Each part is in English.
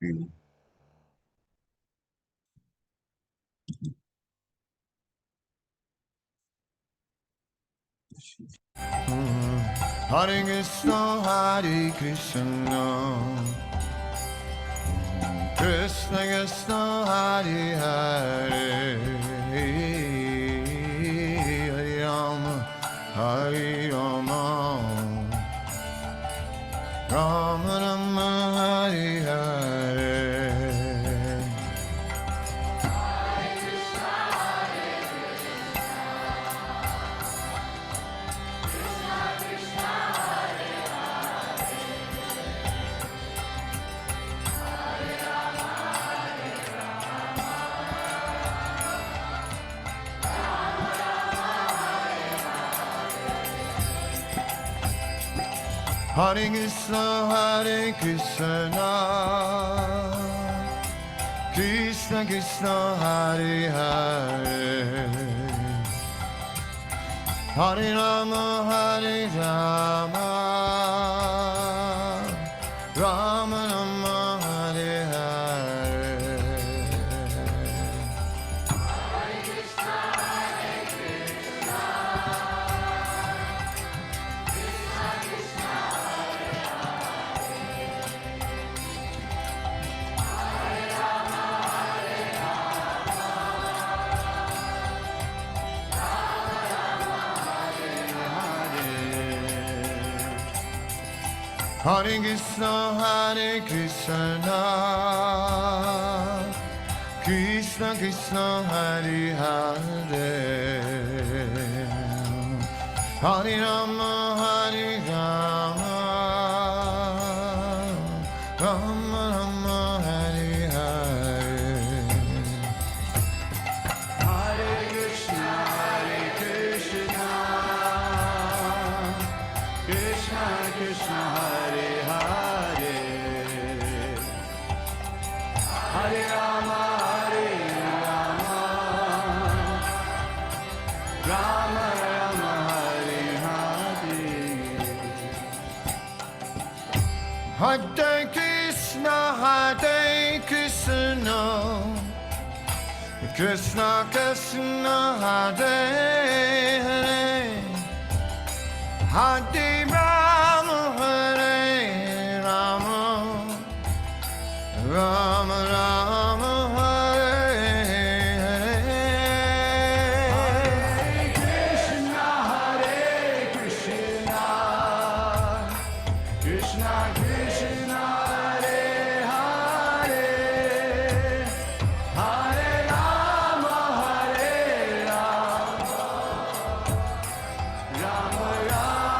Hare Krishna, Hare Krishna, Krishna Krishna, Hare Hare, Hare Rama, Hare Rama, Rama Rama, Hare Hare. Hare Krishna, Hare Krishna, Krishna Krishna, Hare Hare, Hare Rama, Hare Rama, Rama Rama, Hare Hare. Hare Krishna, Hare Krishna, Krishna Krishna, Hare Hare, Hare Rama, Hare Rama, Rama Rama, Hare Hare. Hare Krishna, Hare Krishna, Krishna Krishna, Hare Hare, Hare Rama, Hare Rama, Rama Rama, Hare Hare. Hare Krishna, Hare Krishna, Krishna Krishna, Hare Hare, Hare Rama, Hare Rama, Rama Rama, Hare Hare. Hare Krishna, Hare Krishna, Krishna Krishna, Hare Hare, Hare Rama, Hare Rama, Rama Rama, Hare Hare. Hare Krishna, Hare Krishna, Krishna Krishna, Hare Hare, Hare Rama, Hare Rama, Rama Rama, Hare Hare.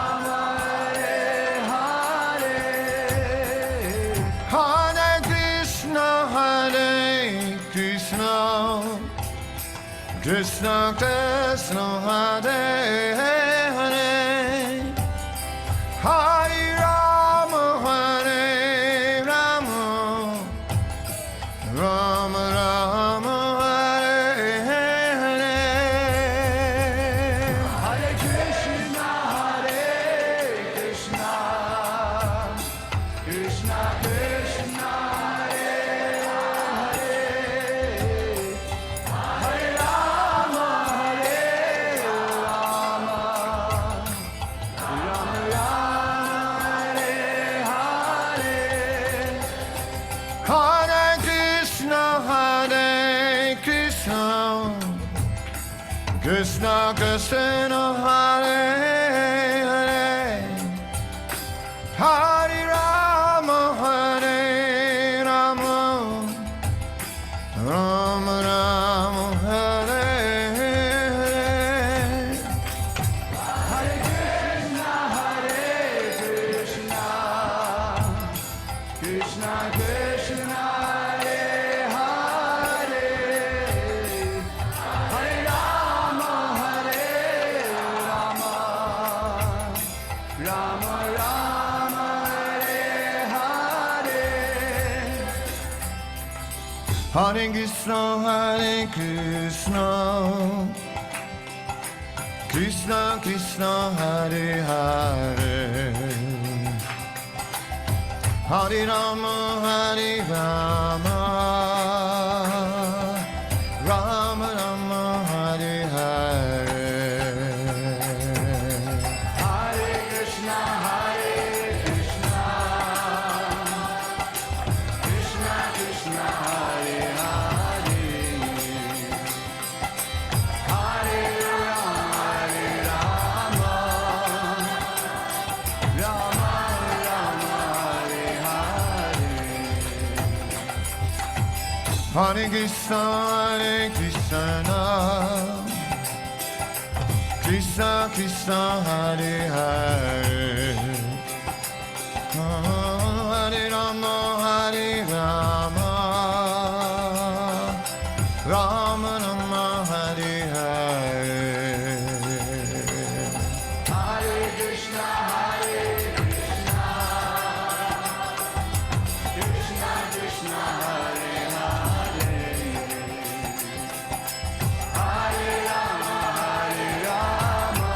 Hare Krishna, Hare Krishna, Krishna Krishna, Hare Hare, Hare Rama, Hare Rama, Rama Rama, Hare Hare. Hare Krishna, Hare Krishna, Krishna Krishna, Hare Hare, Hare Rama, Hare Rama, Rama Rama, Hare Hare. Hare Krishna, Hare Krishna, Krishna Krishna, Hare Hare, Hare Rama, Hare Rama, Rama Rama, Hare Hare. Hare Krishna, Hare Krishna, Krishna Krishna, Hare Hare, Hare Rama, Hare Rama, Rama Rama, Hare Hare. Hare Krishna, Krishna Krishna, Hare Hare, Hare Rama, Rama Rama, Hare Hare. Hare Krishna, Krishna Krishna, Hare Hare, Hare Rama, Rama Rama, Hare Hare. Hare Krishna, Krishna Krishna, Hare Hare, Hare Rama, Rama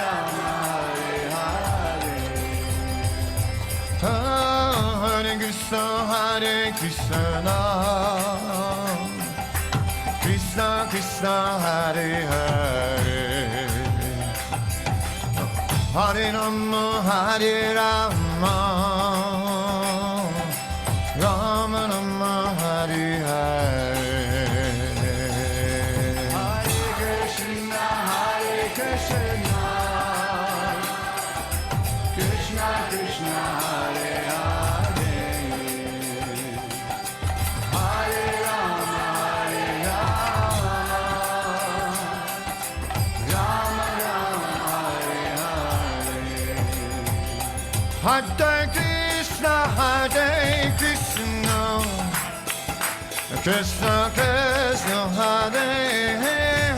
Rama, Hare Hare. Hare Krishna, Krishna Krishna, Hare Hare, Hare Rama, Rama Rama, Hare Hare. Hare Krishna, Krishna Krishna, Hare Hare, Hare Rama, Rama Rama, Hare Hare. Hare Krishna, Krishna Krishna, Hare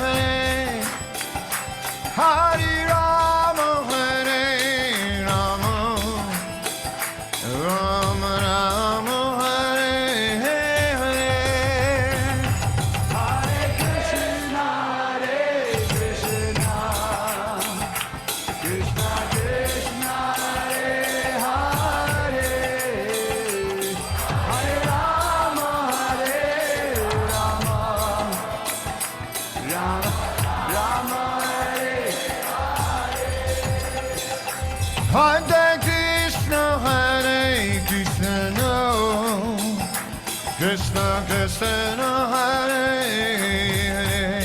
Hare, Hare Rama, Rama Rama, Hare Hare. Hare Krishna, Krishna Krishna, Hare Hare,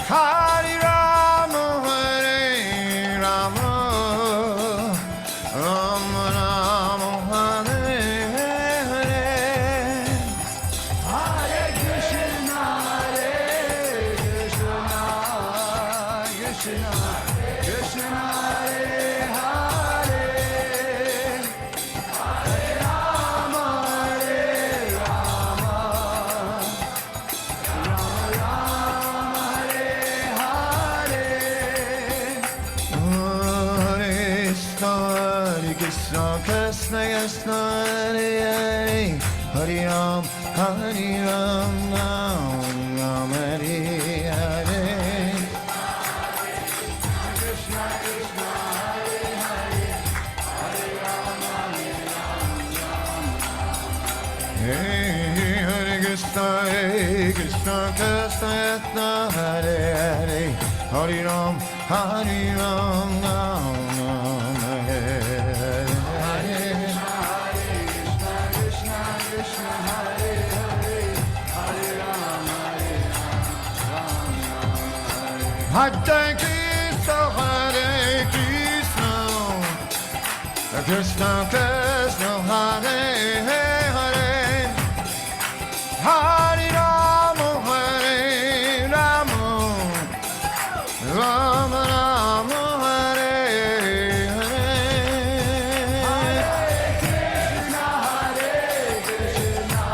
Hare Rama, Rama Rama, Hare Hare. Krishna Krishna, Hare Hare, Hare Rama, Rama Rama, Hare Hare. Hare Krishna, Krishna Krishna, Hare Hare, Hare Rama, Rama Rama, Hare Hare. Hare Krishna, Krishna Krishna, Hare Hare, Hare Ram, Ram Hare Hare. Krishna Krishna, Hare Hare, Hare Rama, Hare Krishna, Krishna Krishna, Hare Hare, Hare Ram, Ram Hare Hare. Krishna Krishna, Hare Hare, Hare Rama, Hare Krishna, Krishna Krishna, Hare Hare, Hare Rama, Rama Rama, Hare Hare. Hare Krishna,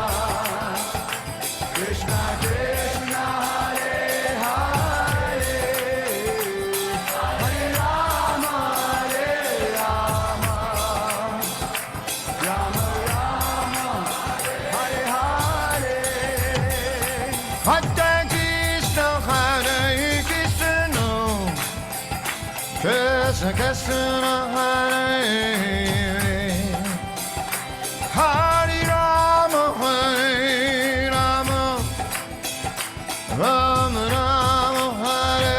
Krishna Krishna, Hare Hare, Hare Rama, Krishna Krishna Hare Hare Rama Hare Rama Rama Rama Hare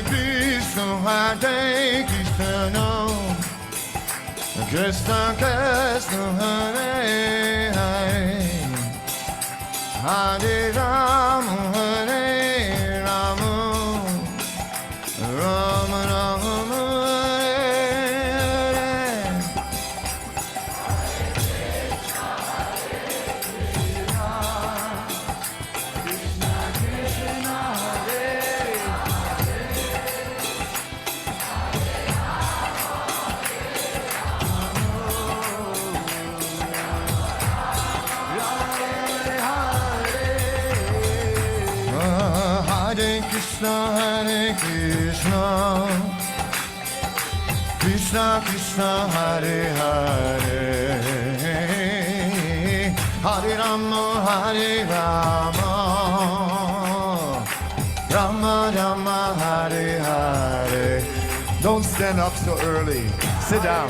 Krishna Hare Krishna Krishna Krishna Hare Hare Hare Rama Rama Rama Hare Hare Hare Krishna Krishna Krishna Hare Hare Hare Rama Rama Rama Rama Hare Krishna Krishna Krishna Hare Hare Hare Rama Rama Rama Hare Hare. Don't stand up so early. Sit down.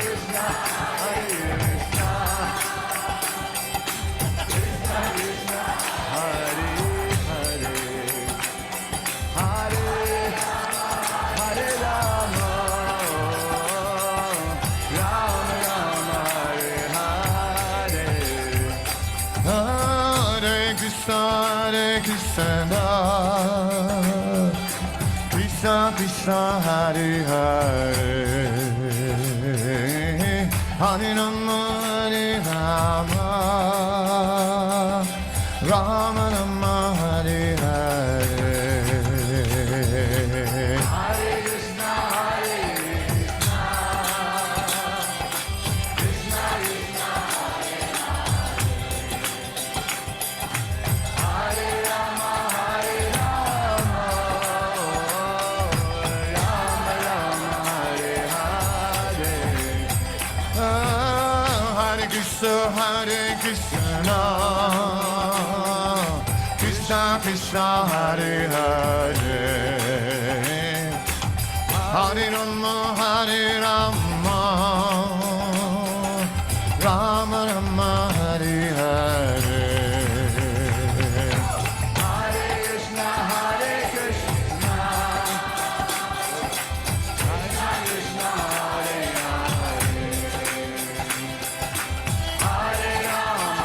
Hare Krishna Krishna Krishna Hare Hare Hare Rama Rama Rama Hare Hare Hare Krishna Krishna Krishna Hare Rama Rama Rama Hare Hare Hare Krishna Krishna Krishna Hare Hare Hare Rama Rama Rama Hare Hare Hare Krishna Krishna Krishna Hare Hare Hare Rama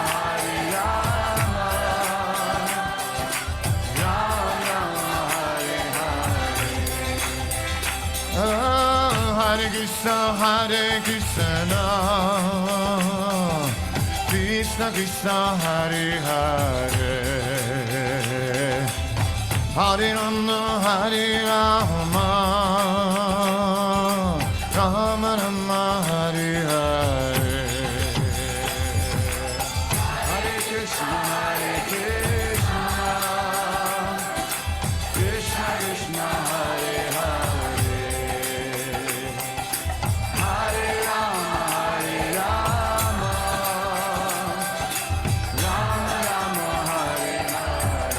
Rama Hare Hare Hare Krishna Krishna Krishna Hare Hare Hare Rama Rama Rama Hare Hare Hare Krishna Krishna Krishna Hare Hare Hare Rama Rama Rama Hare Hare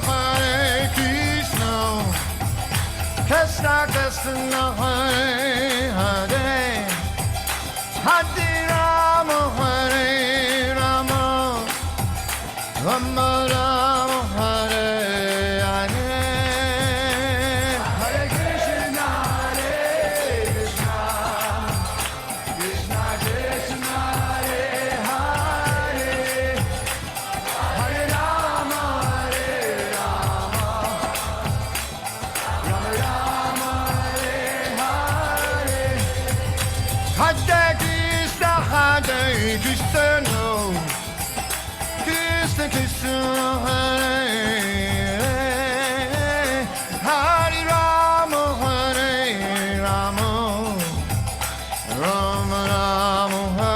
Hare Krishna Krishna Krishna Hare Hare Hare Rama Rama Rama Hare Hare Hare Krishna Krishna Krishna Hare Hare Hare Rama Rama Rama Hare Hare Hare Krishna Krishna Krishna Hare Hare Rama Rama Rama Hare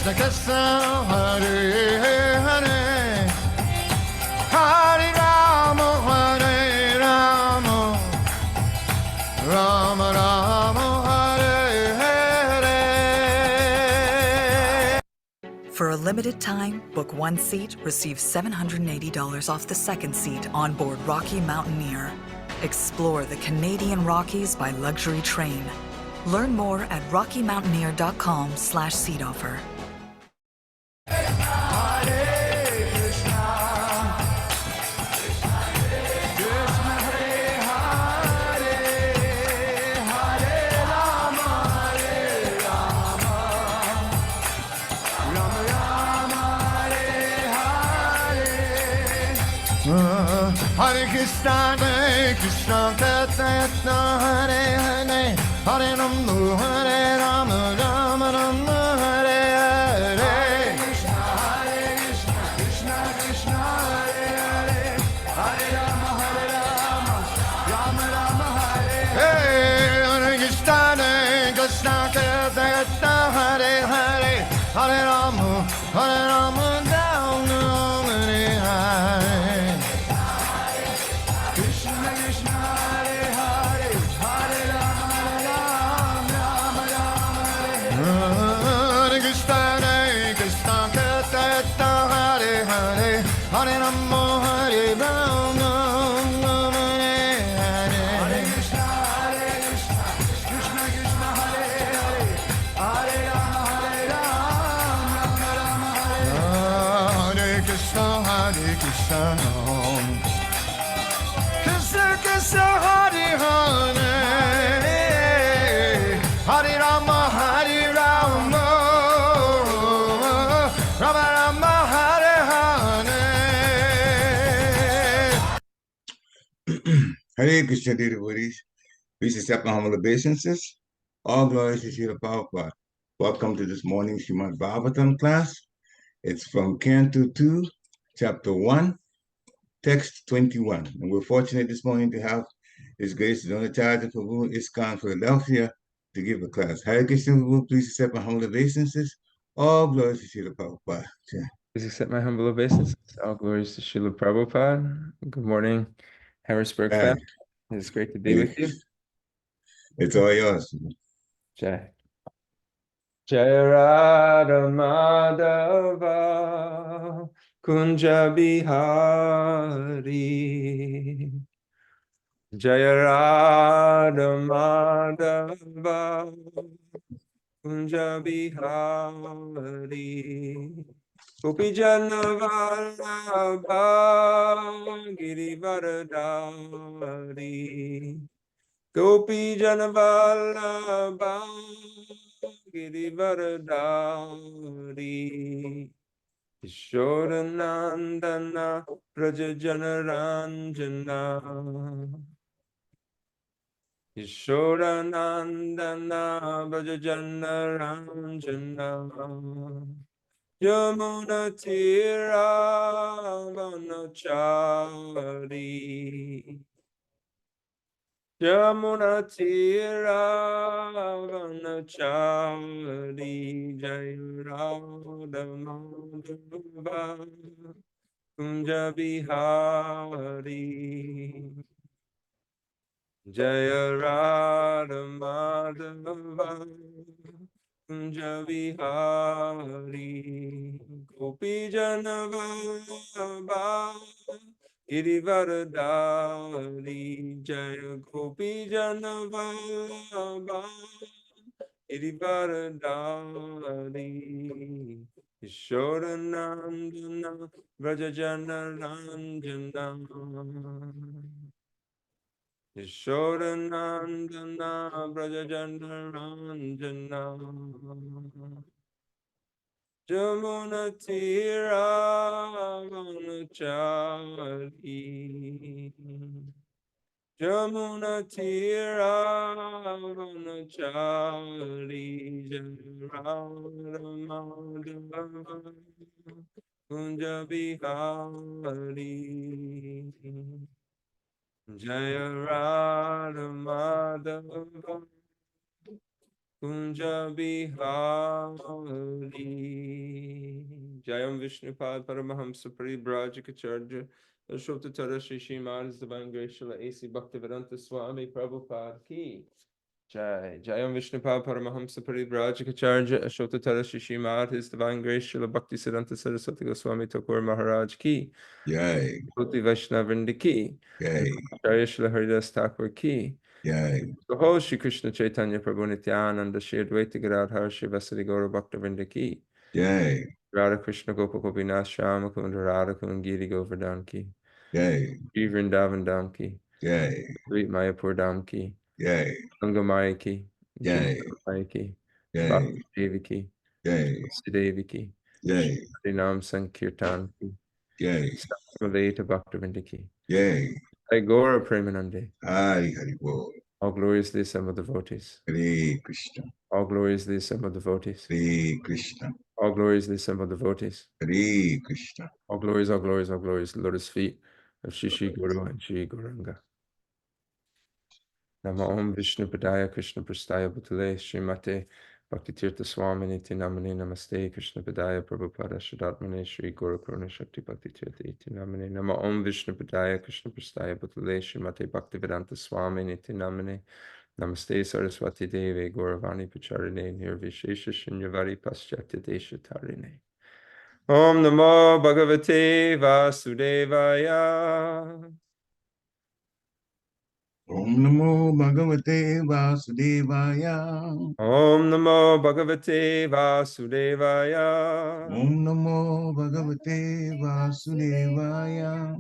Krishna Krishna, Hare Hare, Hare Rama, Hare Rama, Rama Rama, Hare Hare. For a limited time, book one seat, receive $780 off the second seat on board Rocky Mountaineer. Explore the Canadian Rockies by luxury train. Learn more at rockymountaineer.com/seat offer. Hare Krishna, Krishna Krishna, Hare Hare, Hare Rama, Hare Rama, Rama Rama, Hare Hare. Krishna, Krishna Krishna, Hare Hare, Hare Rama, Rama Rama, Hare Hare. Hare Krishna, Krishna Krishna, Hare Hare, Hare Rama, Rama Rama, Hare Hare. Hare Rama, Hare Rama, Hare Krishna, Krishna Krishna, Hare Hare, Hare Rama, Rama Rama, Hare Krishna, Krishna Krishna, Hare Hare, Hare Rama, Hare Rama, Rama Rama, Hare Hare. Hare Krishna, dear devotees. Please accept my humble obeisances. All glories to Srila Prabhupada. Welcome to this morning's Srimad Bhagavatam class. It's from Canto 2, Chapter 1, Text 21. And we're fortunate this morning to have His Grace Dronacharya Prabhu ISKCON Philadelphia to give a class. Hare Krishna, Prabhu. Please accept my humble obeisances. All glories to Srila Prabhupada. Please accept my humble obeisances. All glories to Srila Prabhupada. Good morning, Harrisburg family. It's great to be with you. It's all yours. Jai. Jai Radha Madhava Kunja Bihari. Jai Radha Madhava Kunja Bihari. Gopijana Vallabha Girivardhari. Gopijana Vallabha Girivardhari. Ishoranandana Prajajana Ranjana. Ishoranandana Prajajana Ranjana. Yamuna Tira Vanachari. Yamuna Tira Vanachari. Jai Radha Madhava Kunja Bihari. Jaya Radha Madhava Kunja Bihari. Gopijana Vallabha Girivardhari. Jaya Gopijana Vallabha Girivardhari. Ishoranandana Vrajajana Ranjana. Ishoranandana Vrajajana Ranjana. Jamuna Tira Vanachari. Jamuna Tira Vanachari. Jaya Madhava Kunja Bihari. Jaya Radha Madhava Kunja Bihari. Jayam Vishnupad Paramahamsa Paribrajikacharya Ashotara Shishimad is Divine Grace Srila A.C. Bhaktivedanta Swami Prabhupada Ki. Jai. Jayam Vishnupad Paramahamsa Paribrajikacharya Ashotara Shishimad His Divine Grace Srila Bhaktisiddhanta Saraswati Goswami Thakur Maharaj Ki. Yay. Bhuti Vaishnavrinda Ki. Yay. Jaya Srila Haridas Thakur Ki. Yay. Behold, Shri Krishna Chaitanya Prabhu Nityananda Shri Advaita Gadadhar Shri Vasari Gaura Bhakta Ki. Yay. Radha Krishna Gopa Gopinath Shama Kunda Radha Kundgiri Govardhan Ki. Yay. Shri Vrindavan Dham Ki. Yay. Sweet Mayapur Dham Ki. Yay. Gangamaya Ki. Yay. Kintamaya Ki. Yay. Bhakti Devi Ki. Yay. Devi Ki. Yay. Harinam Sankirtan Ki. Yay. Malay to Bhakta Ki. Yay. Agora Premanande. Hari Hari Bol. All glories the assembled devotees. Hare Krishna. All glories the assembled devotees. Hare Krishna. All glories the assembled devotees. Hare Krishna. All glories, all glories, all glories. Lotus feet of Shri Guru and Shri Gauranga. Nama Om Vishnu Padaya Krishna Prastaya Bhutale Srimate Bhakti Tirtha Swami Niti Namane Namaste Krishna Padaya Prabhupada Shadatmane Shri Guru Karuna Shakti Bhakti Tirtha Iti Namane Nama Om Vishnu Padaya Krishna Prastaya Bhutale Srimate Bhakti Vedanta Swami Niti Namane Namaste Saraswati Deve Gauravani Pacharine Nirvishesha Shinyavari Paschatya Desha Tarine Om Namo Bhagavate Vasudevaya Om Namo Bhagavate Vasudevaya. Om Namo Bhagavate Vasudevaya. Om Namo Bhagavate Vasudevaya.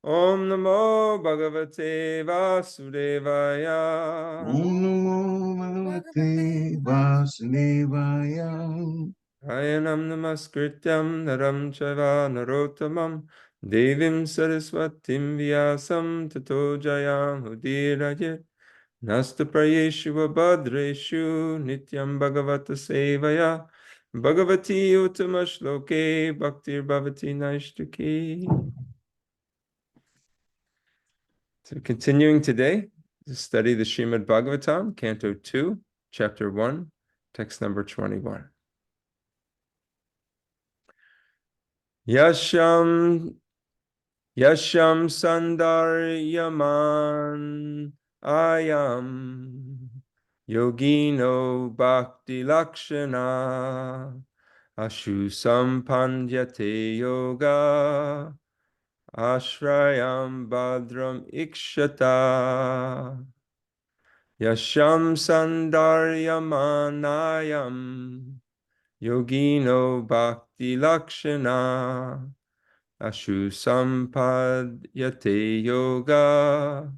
Om Namo Bhagavate Vasudevaya. Om Namo Bhagavate Vasudevaya. Ayanam Namaskrityam Naram Chaiva Narottamam Devim Saraswatim Vyasam Tato Jayam Udirayet Nasta Prayeshu Bhadreshu Nityam Bhagavata Sevaya Bhagavati Uttama Shloke Bhaktir Bhavati Naishtuki. So continuing today to study the Srimad Bhagavatam, Canto 2, Chapter 1, text number 21. Yasham Sandaryaman Ayam Yogino Bhakti Lakshana Ashu Sampandyate Yoga Ashrayam Badram Ikshata Yasham Sandaryamanayam Yogino Bhakti Lakshana Ashu Sampadyate Yoga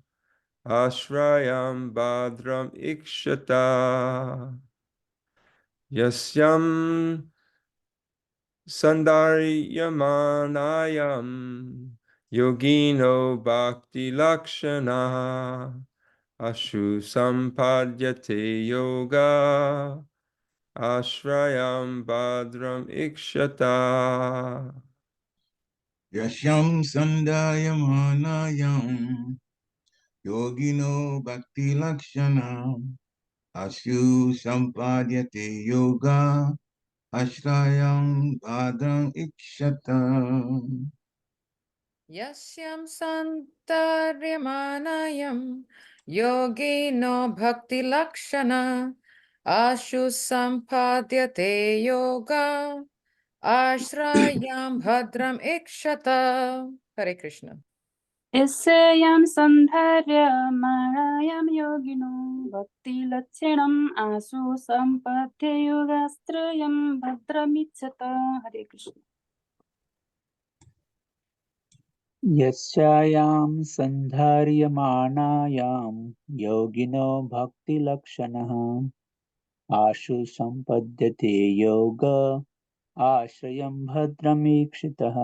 Ashrayam Badram Ikshata Yasyam Sandaryamanayam Yogino Bhakti Lakshana Ashu Sampadyate Yoga Ashrayam Badram Ikshata Yasham Sandayamanayam Yogino Bhakti Lakshana Ashu Sampadyate Yoga Ashrayam Bhadram Ikshata. Yasyam santaryamanayam yogino bhakti lakshana ashu sampadhyate yoga ashrayam bhadram ikshata. Hare Krishna. यस्यां सन्धार्यमाणायां योगिनो भक्तिलक्षणम् आशु सम्पद्ये योगाश्रयं भद्रमिच्छत हरे कृष्ण यस्यायां सन्धार्यमाणायां योगिनो भक्तिलक्षणः आशु सम्पद्यते योग आश्रयं भद्रमीक्षितः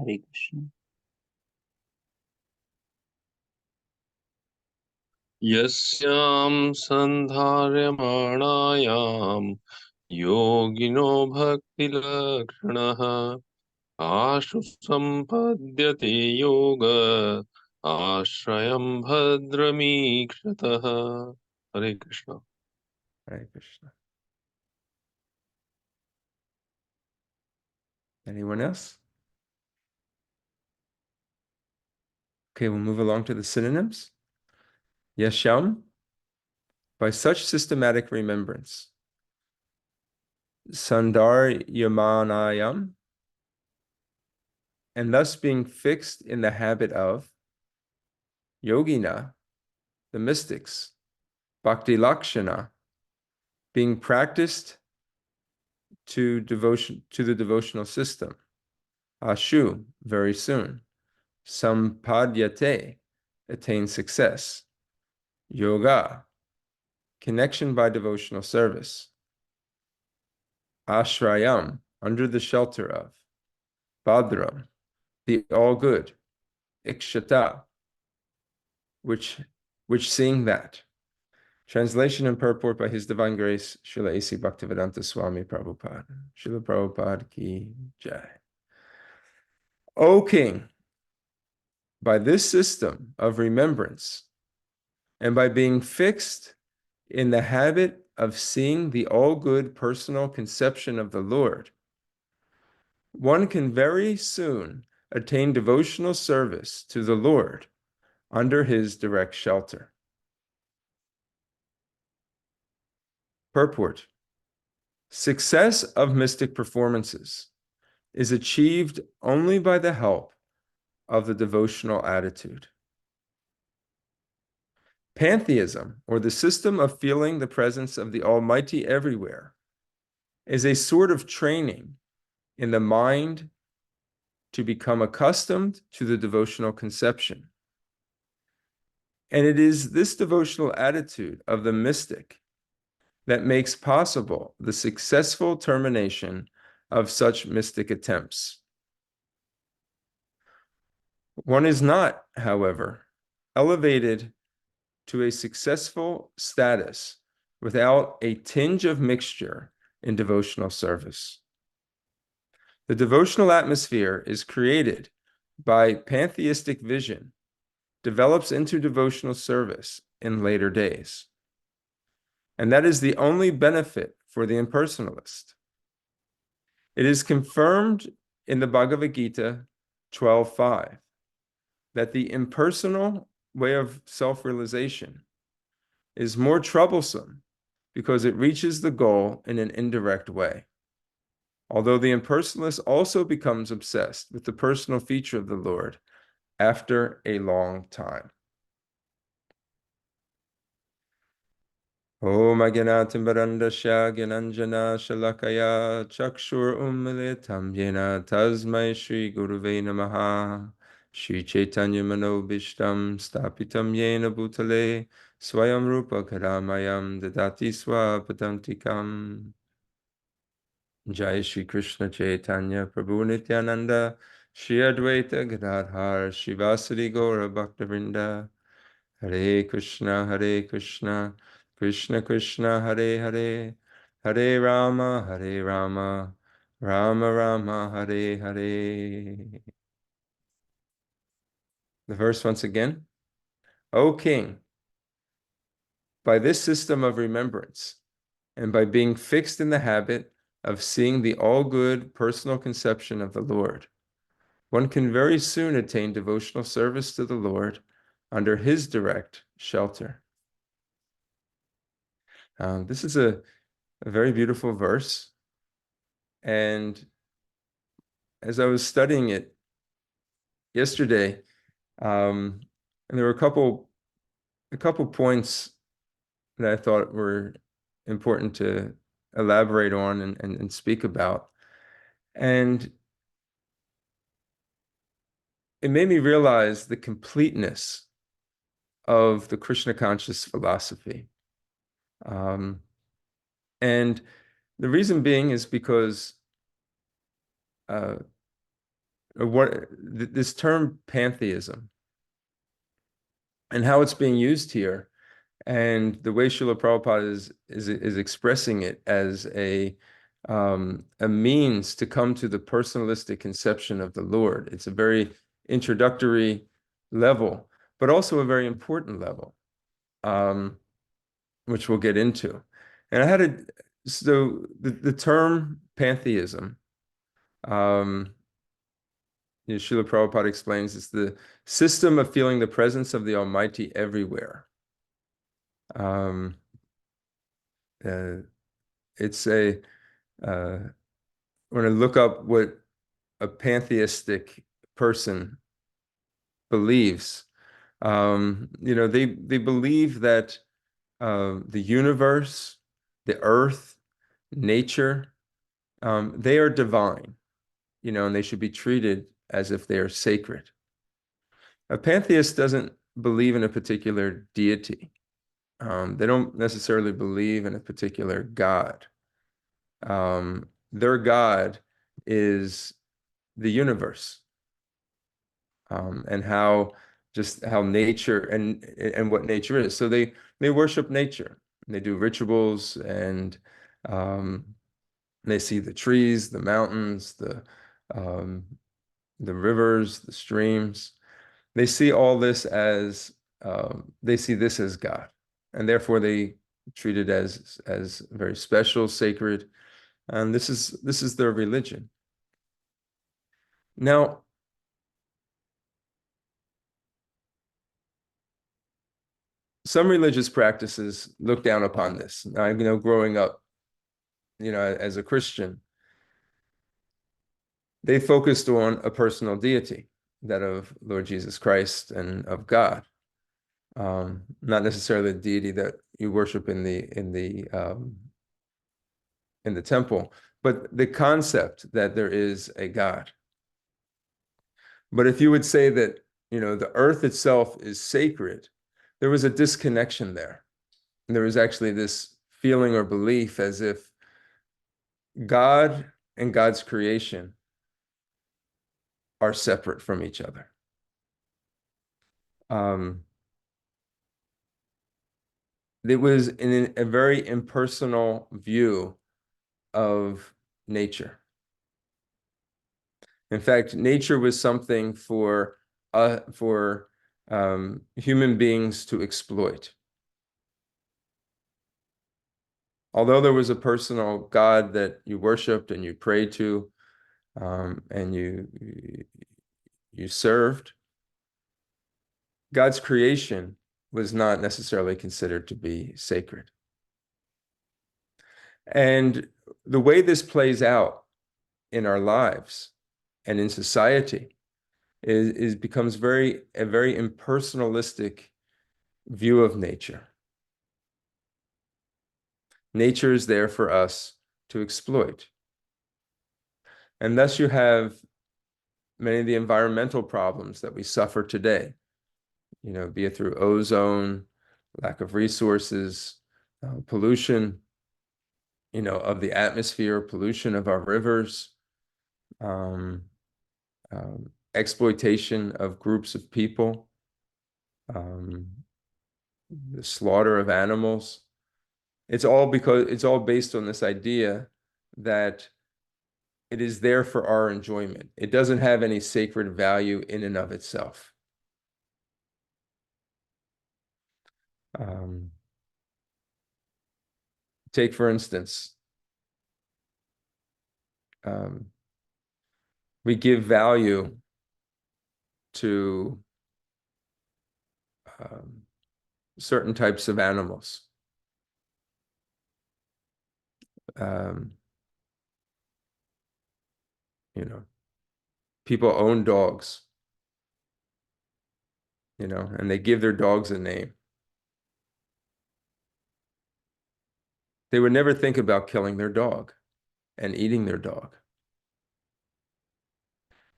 हरे कृष्ण यस्यां सन्धार्यमाणायां योगिनो भक्तिलक्षणः आशु सम्पद्यते योग आश्रयं भद्रमीक्षतः हरे Krishna Hare Krishna. Anyone else? Okay, we'll move along to the synonyms. Yasham, by such systematic remembrance. Sandar Yamanayam, and thus being fixed in the habit of Yogina, the mystics, Bhakti Lakshana, being practiced to devotion to the devotional system. Ashu, very soon. Sampadyate, attain success. Yoga, connection by devotional service. Ashrayam, under the shelter of. Bhadram, the all good. Ikshata, which seeing that. Translation and purport by His Divine Grace, Srila A.C. Bhaktivedanta Swami Prabhupada. Srila Prabhupada ki jai. O King, by this system of remembrance, and by being fixed in the habit of seeing the all-good personal conception of the Lord, one can very soon attain devotional service to the Lord under His direct shelter. Purport. Success of mystic performances is achieved only by the help of the devotional attitude. Pantheism, or the system of feeling the presence of the Almighty everywhere, is a sort of training in the mind to become accustomed to the devotional conception. And it is this devotional attitude of the mystic that makes possible the successful termination of such mystic attempts. One is not, however, elevated to a successful status without a tinge of mixture in devotional service. The devotional atmosphere is created by pantheistic vision, develops into devotional service in later days. And that is the only benefit for the impersonalist. It is confirmed in the Bhagavad Gita 12:5 that the impersonal way of self-realization is more troublesome because it reaches the goal in an indirect way. Although the impersonalist also becomes obsessed with the personal feature of the Lord after a long time. Om Aganatim Barandasya Gyananjana Shalakaya Chakshur Umilitam Yena Tasmai Shri Guruve Namaha Shri Chaitanya Manobishtam Stapitam Yena Bhutale Swayam Rupa Karamayam Dadati Swapadantikam. Jai Shri Krishna Chaitanya Prabhu Nityananda Shri Advaita Gadadhar Shivasari Gaura Bhaktavinda. Hare Krishna Krishna Krishna Hare Hare, Hare Rama Rama Rama Hare Hare. The verse once again. O King, by this system of remembrance, and by being fixed in the habit of seeing the all-good personal conception of the Lord, one can very soon attain devotional service to the Lord under His direct shelter. This is a very beautiful verse. And as I was studying it yesterday, and there were a couple points that I thought were important to elaborate on and speak about. And it made me realize the completeness of the Krishna conscious philosophy. And the reason being is because this term pantheism and how it's being used here, and the way Srila Prabhupada is expressing it as a means to come to the personalistic conception of the Lord. It's a very introductory level, but also a very important level, which we'll get into. And I had so the term pantheism, Srila Prabhupada explains, it's the system of feeling the presence of the Almighty everywhere. It's when I look up what a pantheistic person believes, they believe that the universe, the earth, nature, they are divine, and they should be treated as if they are sacred. A pantheist doesn't believe in a particular deity. They don't necessarily believe in a particular God. Their God is the universe, and how nature and what nature is. So they worship nature. They do rituals, and they see the trees, the mountains, the rivers, the streams. They see all this as God, and therefore they treat it as very special, sacred, and this is their religion. Now, some religious practices look down upon this. I growing up, as a Christian, they focused on a personal deity, that of Lord Jesus Christ and of God. Not necessarily the deity that you worship in the temple, but the concept that there is a God. But if you would say that, the earth itself is sacred, there was a disconnection there. And there was actually this feeling or belief as if God and God's creation are separate from each other. It was in a very impersonal view of nature. In fact, nature was something for human beings to exploit. Although there was a personal God that you worshiped and you prayed to, and you served, God's creation was not necessarily considered to be sacred. And the way this plays out in our lives and in society becomes a very impersonalistic view of nature. Nature is there for us to exploit. And thus you have many of the environmental problems that we suffer today, be it through ozone, lack of resources, pollution, of the atmosphere, pollution of our rivers, exploitation of groups of people, the slaughter of animals. It's all based on this idea that it is there for our enjoyment. It doesn't have any sacred value in and of itself. Take, for instance, we give value to certain types of animals. People own dogs, and they give their dogs a name. They would never think about killing their dog and eating their dog.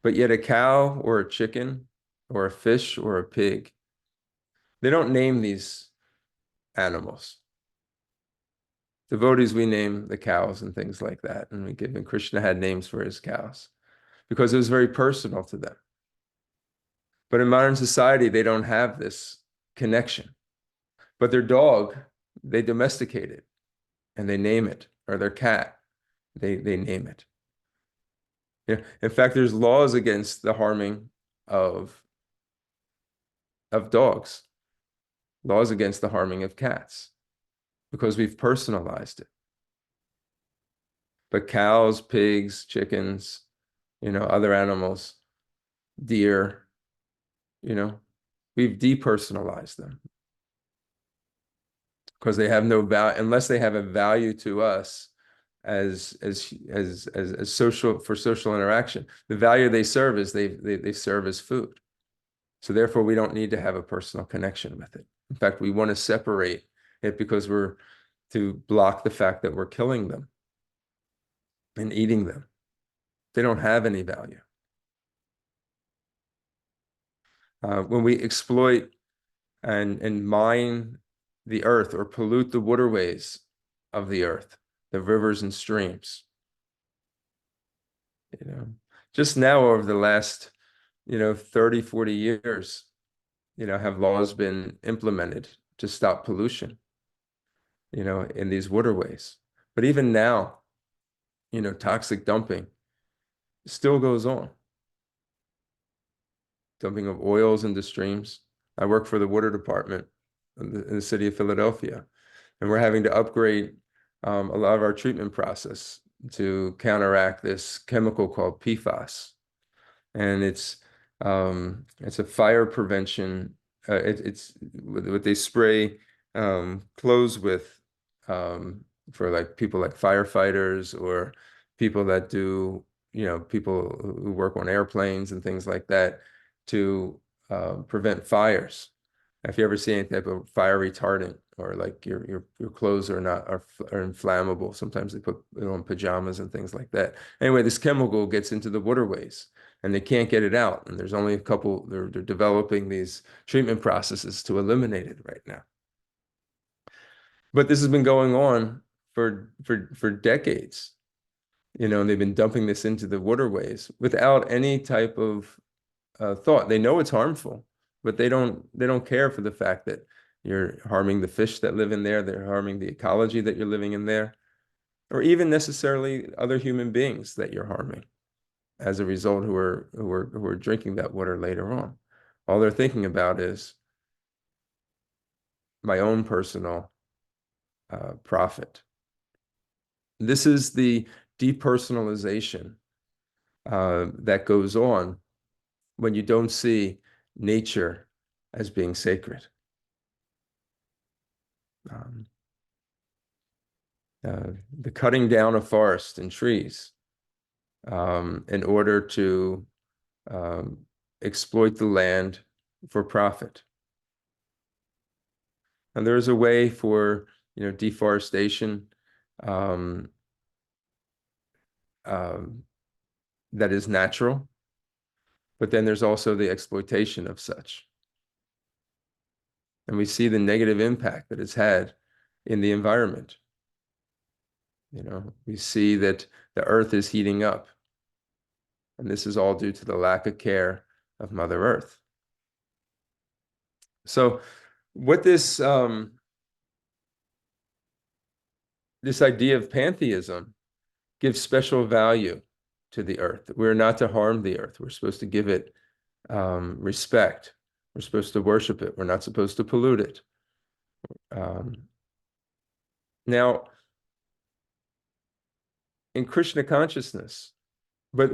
But yet a cow or a chicken or a fish or a pig, they don't name these animals. Devotees, we name the cows and things like that. And Krishna had names for his cows because it was very personal to them. But in modern society, they don't have this connection. But their dog, they domesticate it and they name it, or their cat, they name it. In fact, there's laws against the harming of dogs, laws against the harming of cats. because we've personalized it. But cows, pigs, chickens, other animals, deer, we've depersonalized them because they have no value unless they have a value to us as social, for social interaction. The value they serve is they serve as food. So therefore, we don't need to have a personal connection with it. In fact, we want to separate it because we're to block the fact that we're killing them and eating them. They don't have any value. When we exploit and mine the earth or pollute the waterways of the earth, the rivers and streams, just now over the last 30, 40 years, have laws been implemented to stop pollution, in these waterways. But even now, toxic dumping still goes on. Dumping of oils into streams. I work for the water department in the city of Philadelphia, and we're having to upgrade a lot of our treatment process to counteract this chemical called PFAS. And it's a fire prevention. It's what they spray clothes with for like people like firefighters or people that do, people who work on airplanes and things like that to prevent fires. If you ever see any type of fire retardant or like your clothes are inflammable, sometimes they put it on pajamas and things like that. Anyway, this chemical gets into the waterways and they can't get it out. And there's only a couple, they're developing these treatment processes to eliminate it right now. But this has been going on for decades, and they've been dumping this into the waterways without any type of thought. They know it's harmful, but they don't care for the fact that you're harming the fish that live in there, they're harming the ecology that you're living in there, or even necessarily other human beings that you're harming as a result who are drinking that water later on. All they're thinking about is my own personal profit. This is the depersonalization that goes on when you don't see nature as being sacred. The cutting down of forests and trees in order to exploit the land for profit. And there's a way for deforestation that is natural, but then there's also the exploitation of such. And we see the negative impact that it's had in the environment. We see that the earth is heating up. And this is all due to the lack of care of Mother Earth. So what this idea of pantheism gives special value to the earth. We're not to harm the earth. We're supposed to give it respect. We're supposed to worship it. We're not supposed to pollute it. Now, in Krishna consciousness, but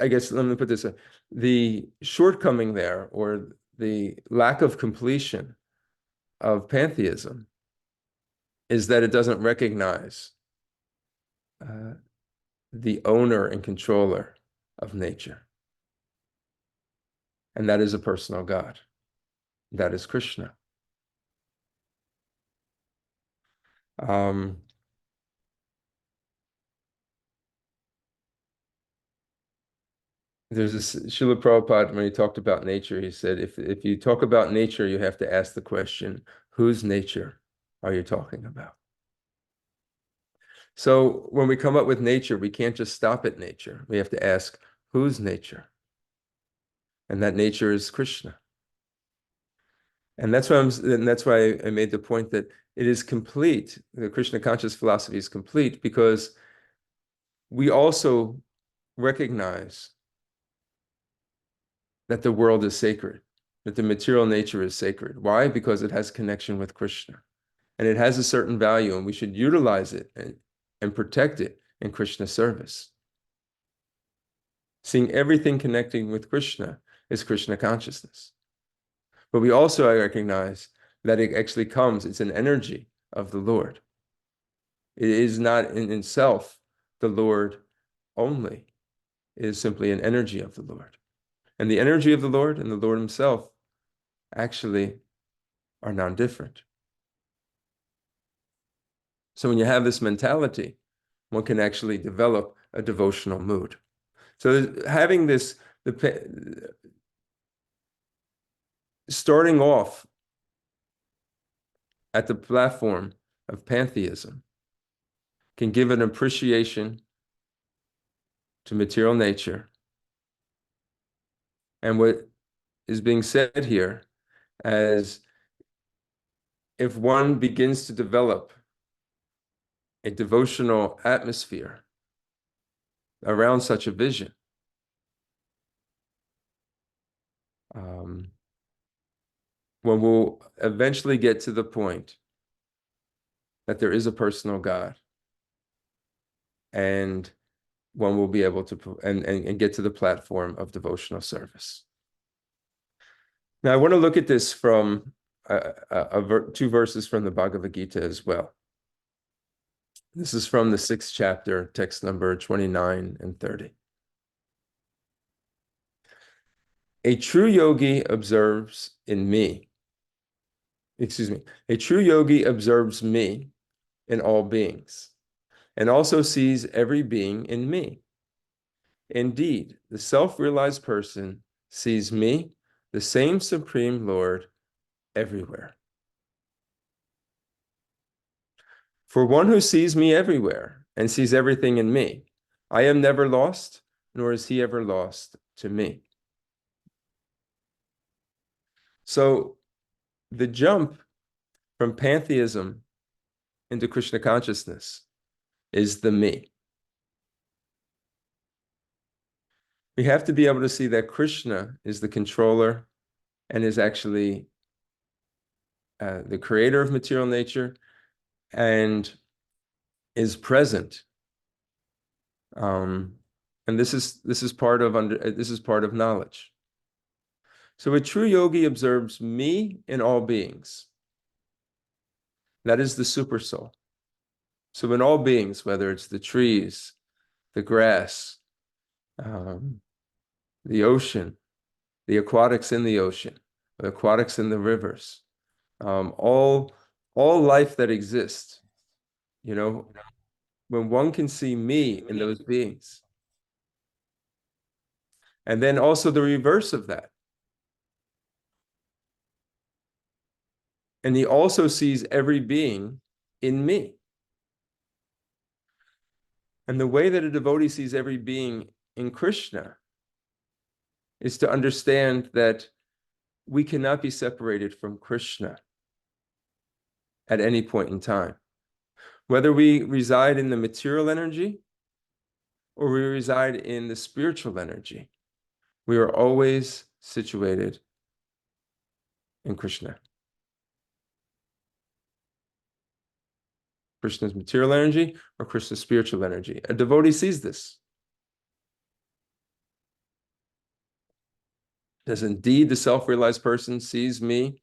I guess let me put this, the shortcoming there, or the lack of completion of pantheism, is that it doesn't recognize the owner and controller of nature. And that is a personal God. That is Krishna. There's this Srila Prabhupada, when he talked about nature, he said, if you talk about nature, you have to ask the question, whose nature are you talking about? So when we come up with nature, we can't just stop at nature. We have to ask, whose nature? And that nature is Krishna. And that's why I made the point that it is complete. The Krishna conscious philosophy is complete because we also recognize that the world is sacred, that the material nature is sacred. Why? Because it has connection with Krishna. and it has a certain value, and we should utilize it and protect it in Krishna service. Seeing everything connecting with Krishna is Krishna consciousness. But we also recognize that it actually comes, it's an energy of the Lord. It is not in itself the Lord only. It is simply an energy of the Lord. And the energy of the Lord and the Lord himself actually are non-different. So when you have this mentality, one can actually develop a devotional mood. So having this, starting off at the platform of pantheism can give an appreciation to material nature. And what is being said here as if one begins to develop a devotional atmosphere around such a vision, one will eventually get to the point that there is a personal God, and one will be able to and get to the platform of devotional service. Now, I want to look at this from two verses from the Bhagavad Gita as well. This is from the 6th chapter, text number 29 and 30. A true yogi observes me, in all beings, and also sees every being in me. Indeed, the self-realized person sees me, the same Supreme Lord, everywhere. For one who sees me everywhere and sees everything in me, I am never lost, nor is he ever lost to me. So the jump from pantheism into Krishna consciousness is the me. We have to be able to see that Krishna is the controller and is actually the creator of material nature and is present. And this is part of knowledge. So a true yogi observes me in all beings. That is the super soul. So in all beings, whether it's the trees, the grass, the ocean, the aquatics in the ocean, the aquatics in the rivers, all life that exists, when one can see me in those beings. And then also the reverse of that. And he also sees every being in me. And the way that a devotee sees every being in Krishna is to understand that we cannot be separated from Krishna at any point in time. Whether we reside in the material energy or we reside in the spiritual energy, we are always situated in Krishna. Krishna's material energy or Krishna's spiritual energy. A devotee sees this. As indeed the self-realized person sees me,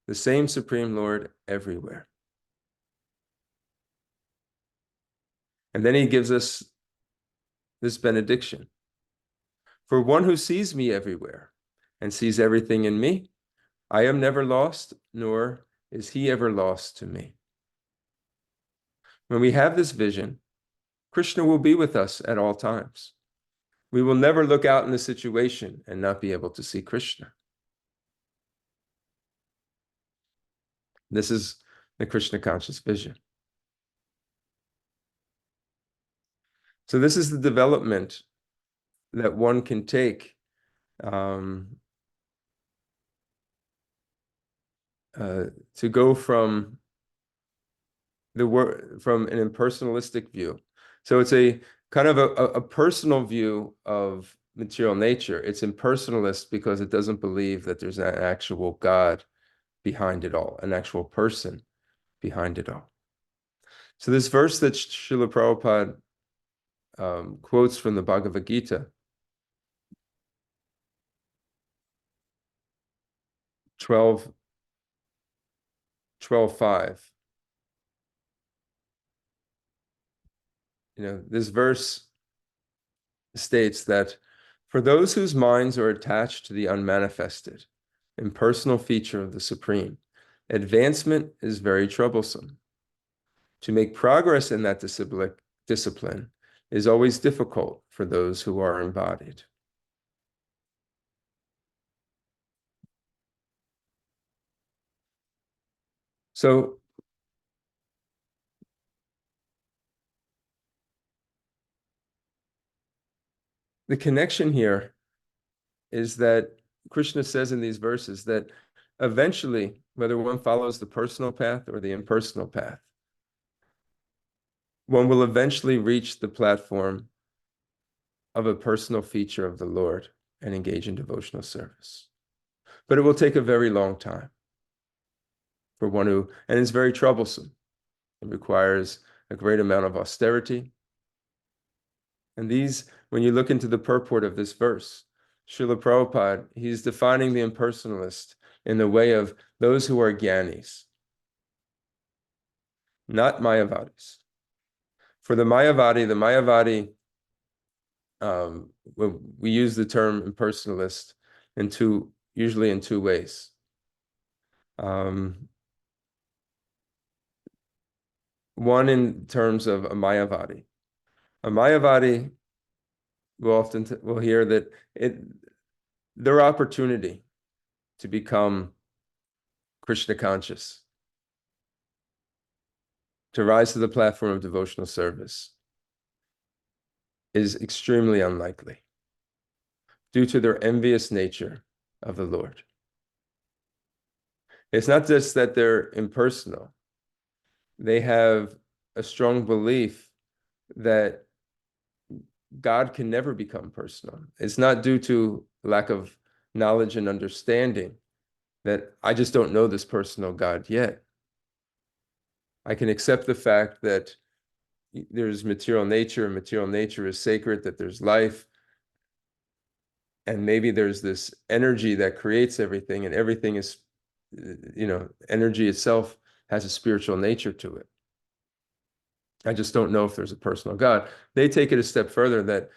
the same Supreme Lord, everywhere. And then he gives us this benediction. For one who sees me everywhere and sees everything in me, I am never lost, nor is he ever lost to me. When we have this vision, Krishna will be with us at all times. We will never look out in the situation and not be able to see Krishna. This is the Krishna conscious vision. So this is the development that one can take to go from from an impersonalistic view. So it's a kind of a personal view of material nature. It's impersonalist because it doesn't believe that there's an actual God behind it all, an actual person behind it all. So this verse that Srila Prabhupada quotes from the Bhagavad Gita, 12:5. This verse states that for those whose minds are attached to the unmanifested, impersonal feature of the Supreme, advancement is very troublesome. To make progress in that discipline is always difficult for those who are embodied. So the connection here is that Krishna says in these verses that eventually, whether one follows the personal path or the impersonal path, one will eventually reach the platform of a personal feature of the Lord and engage in devotional service. But it will take a very long time for one who, and it's very troublesome. It requires a great amount of austerity. And these, when you look into the purport of this verse, Srila Prabhupada, he's defining the impersonalist in the way of those who are Gyanis, not Mayavadis. For the Mayavadi, we use the term impersonalist usually in two ways. One in terms of a Mayavadi. A Mayavadi will hear that their opportunity to become Krishna conscious, to rise to the platform of devotional service, is extremely unlikely due to their envious nature of the Lord. It's not just that they're impersonal. They have a strong belief that God can never become personal. It's not due to lack of knowledge and understanding that I just don't know this personal God yet. I can accept the fact that there's material nature, and material nature is sacred, that there's life, and maybe there's this energy that creates everything, and everything is, energy itself has a spiritual nature to it. I just don't know if there's a personal God. They take it a step further that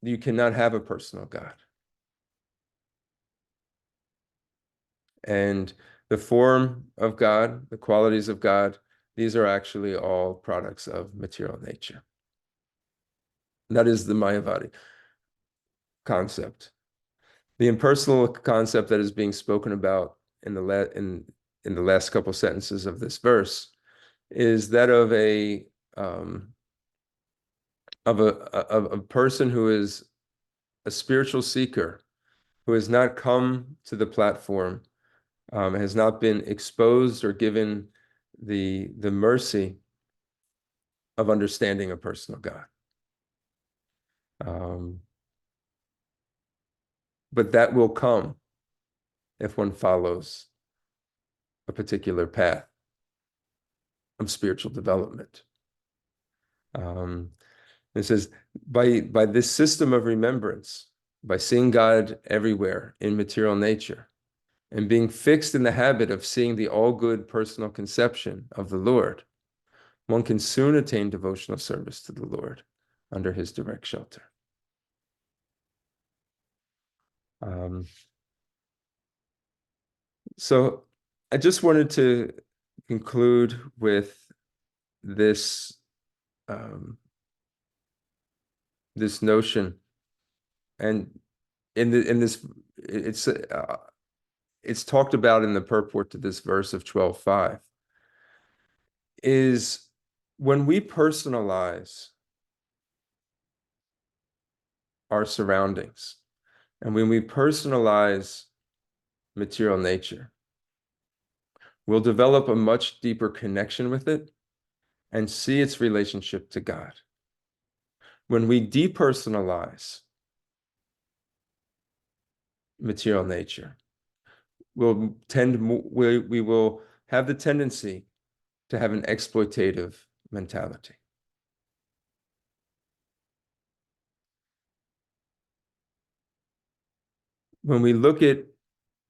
you cannot have a personal God. And the form of God, the qualities of God, these are actually all products of material nature. That is the Mayavadi concept. The impersonal concept that is being spoken about in the last couple sentences of this verse is that of a person who is a spiritual seeker, who has not come to the platform, has not been exposed or given the mercy of understanding a personal God. But that will come if one follows a particular path of spiritual development. It says, by this system of remembrance, by seeing God everywhere in material nature, and being fixed in the habit of seeing the all-good personal conception of the Lord, one can soon attain devotional service to the Lord under his direct shelter. So I just wanted to conclude with this this notion, and it's talked about in the purport to this verse of 12:5, is when we personalize our surroundings and when we personalize material nature, we'll develop a much deeper connection with it and see its relationship to God. When we depersonalize material nature, we will have the tendency to have an exploitative mentality. When we look at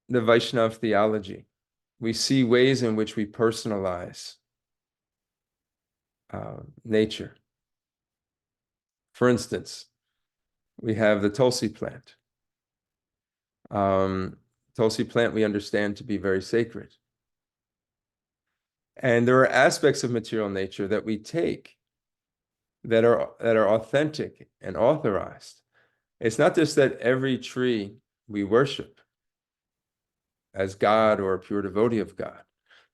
the Vaishnava theology, we see ways in which we personalize nature. For instance, we have the Tulsi plant. Tulsi plant we understand to be very sacred. And there are aspects of material nature that we take that are authentic and authorized. It's not just that every tree we worship as God or a pure devotee of God.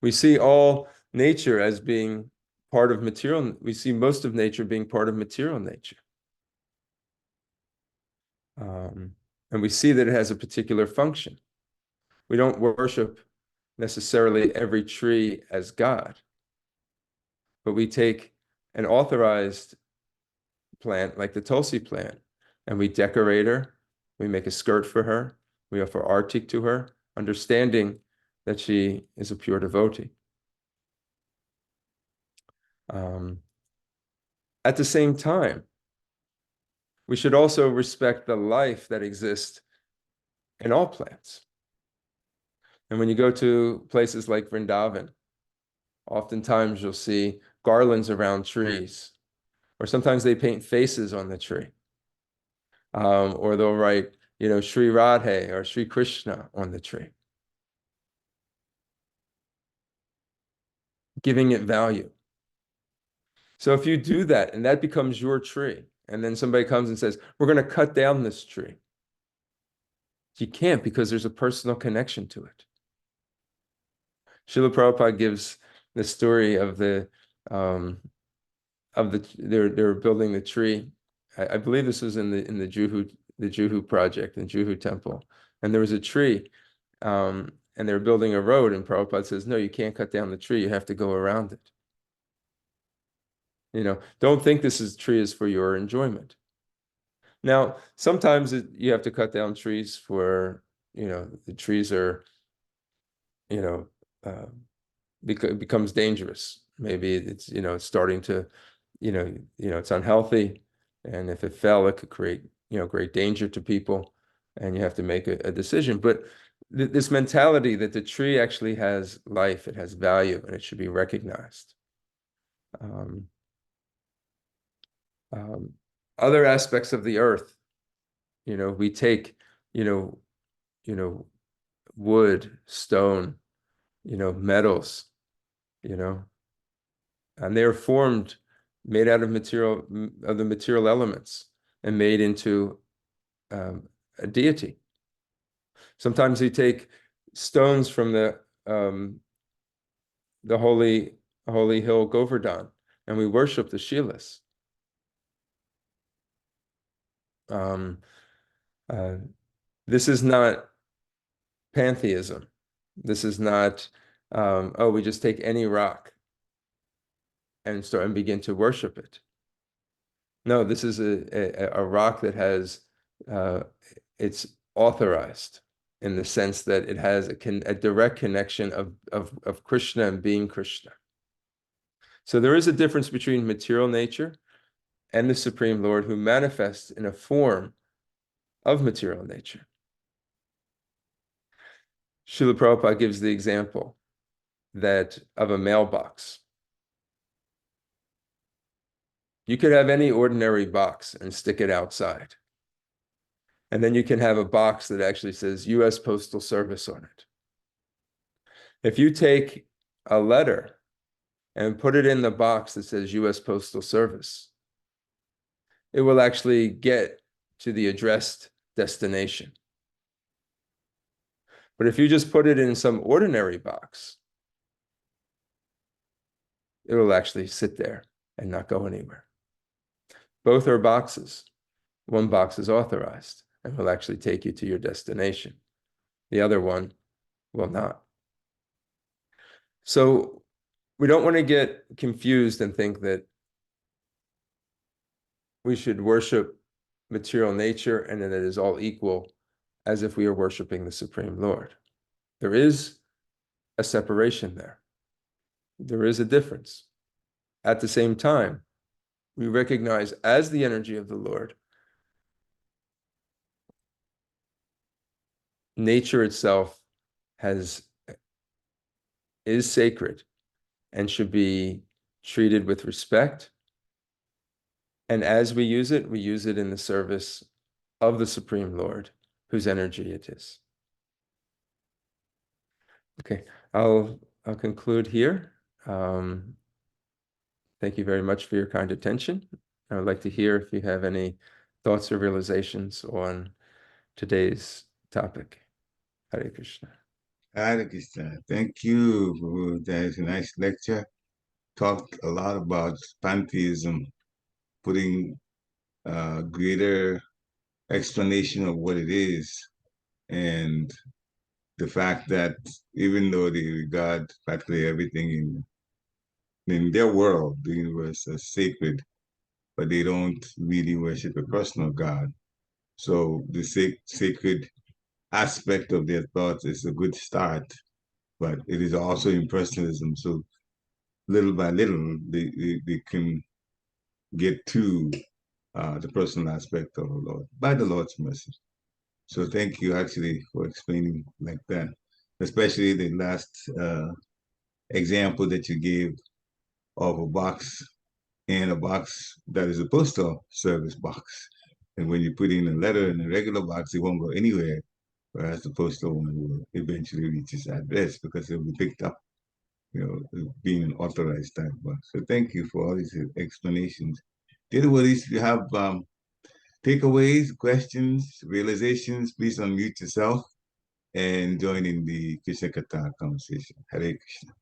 We see all nature as being part of material. We see most of nature being part of material nature. And we see that it has a particular function. We don't worship necessarily every tree as God, but we take an authorized plant like the Tulsi plant and we decorate her, we make a skirt for her, we offer artik to her, understanding that she is a pure devotee. At the same time, we should also respect the life that exists in all plants. And when you go to places like Vrindavan, oftentimes you'll see garlands around trees, or sometimes they paint faces on the tree. Or they'll write, Sri Radhe or Sri Krishna on the tree, giving it value. So if you do that and that becomes your tree, and then somebody comes and says, we're going to cut down this tree, you can't, because there's a personal connection to it. Srila Prabhupada gives the story of they're building the tree. I believe this was in the Juhu project, in Juhu temple. And there was a tree, and they were building a road, and Prabhupada says, no, you can't cut down the tree, you have to go around it. Don't think this tree is for your enjoyment. Now, sometimes you have to cut down trees for, the trees are, it becomes dangerous. Maybe it's, it's starting to, it's unhealthy. And if it fell, it could create, great danger to people. And you have to make a decision. But this mentality that the tree actually has life, it has value, and it should be recognized. Other aspects of the earth, we take, wood, stone, metals, and they're made out of the material elements and made into a deity. Sometimes we take stones from the holy hill Govardhan, and we worship the Shilas. This is not pantheism. This is not, we just take any rock and begin to worship it. No, this is a rock that has, it's authorized in the sense that it has a direct connection of Krishna and being Krishna. So there is a difference between material nature and the Supreme Lord, who manifests in a form of material nature. Srila Prabhupada gives the example of a mailbox. You could have any ordinary box and stick it outside. And then you can have a box that actually says U.S. Postal Service on it. If you take a letter and put it in the box that says U.S. Postal Service, it will actually get to the addressed destination. But if you just put it in some ordinary box, it will actually sit there and not go anywhere. Both are boxes. One box is authorized and will actually take you to your destination. The other one will not. So we don't want to get confused and think that we should worship material nature and that it is all equal, as if we are worshiping the Supreme Lord. There is a separation there. There is a difference. At the same time, we recognize as the energy of the Lord, nature itself is sacred and should be treated with respect. And as we use it in the service of the Supreme Lord, whose energy it is. Okay, I'll conclude here. Thank you very much for your kind attention. I would like to hear if you have any thoughts or realizations on today's topic. Hare Krishna. Hare Krishna. Thank you. That is a nice lecture. Talked a lot about pantheism, putting greater explanation of what it is, and the fact that even though they regard practically everything in their world, the universe, as sacred, but they don't really worship a personal God. So the sacred aspect of their thoughts is a good start, but it is also impersonalism. So little by little, they can get to the personal aspect of the Lord by the Lord's mercy. So thank you actually for explaining like that, especially the last example that you gave of a box and a box that is a postal service box. And when you put in a letter in a regular box, it won't go anywhere, whereas the postal one will eventually reach its address because it will be picked up, being an authorized type box. So thank you for all these explanations. Dear Willis, if you have takeaways, questions, realizations, please unmute yourself and join in the Krishna Katha conversation. Hare Krishna.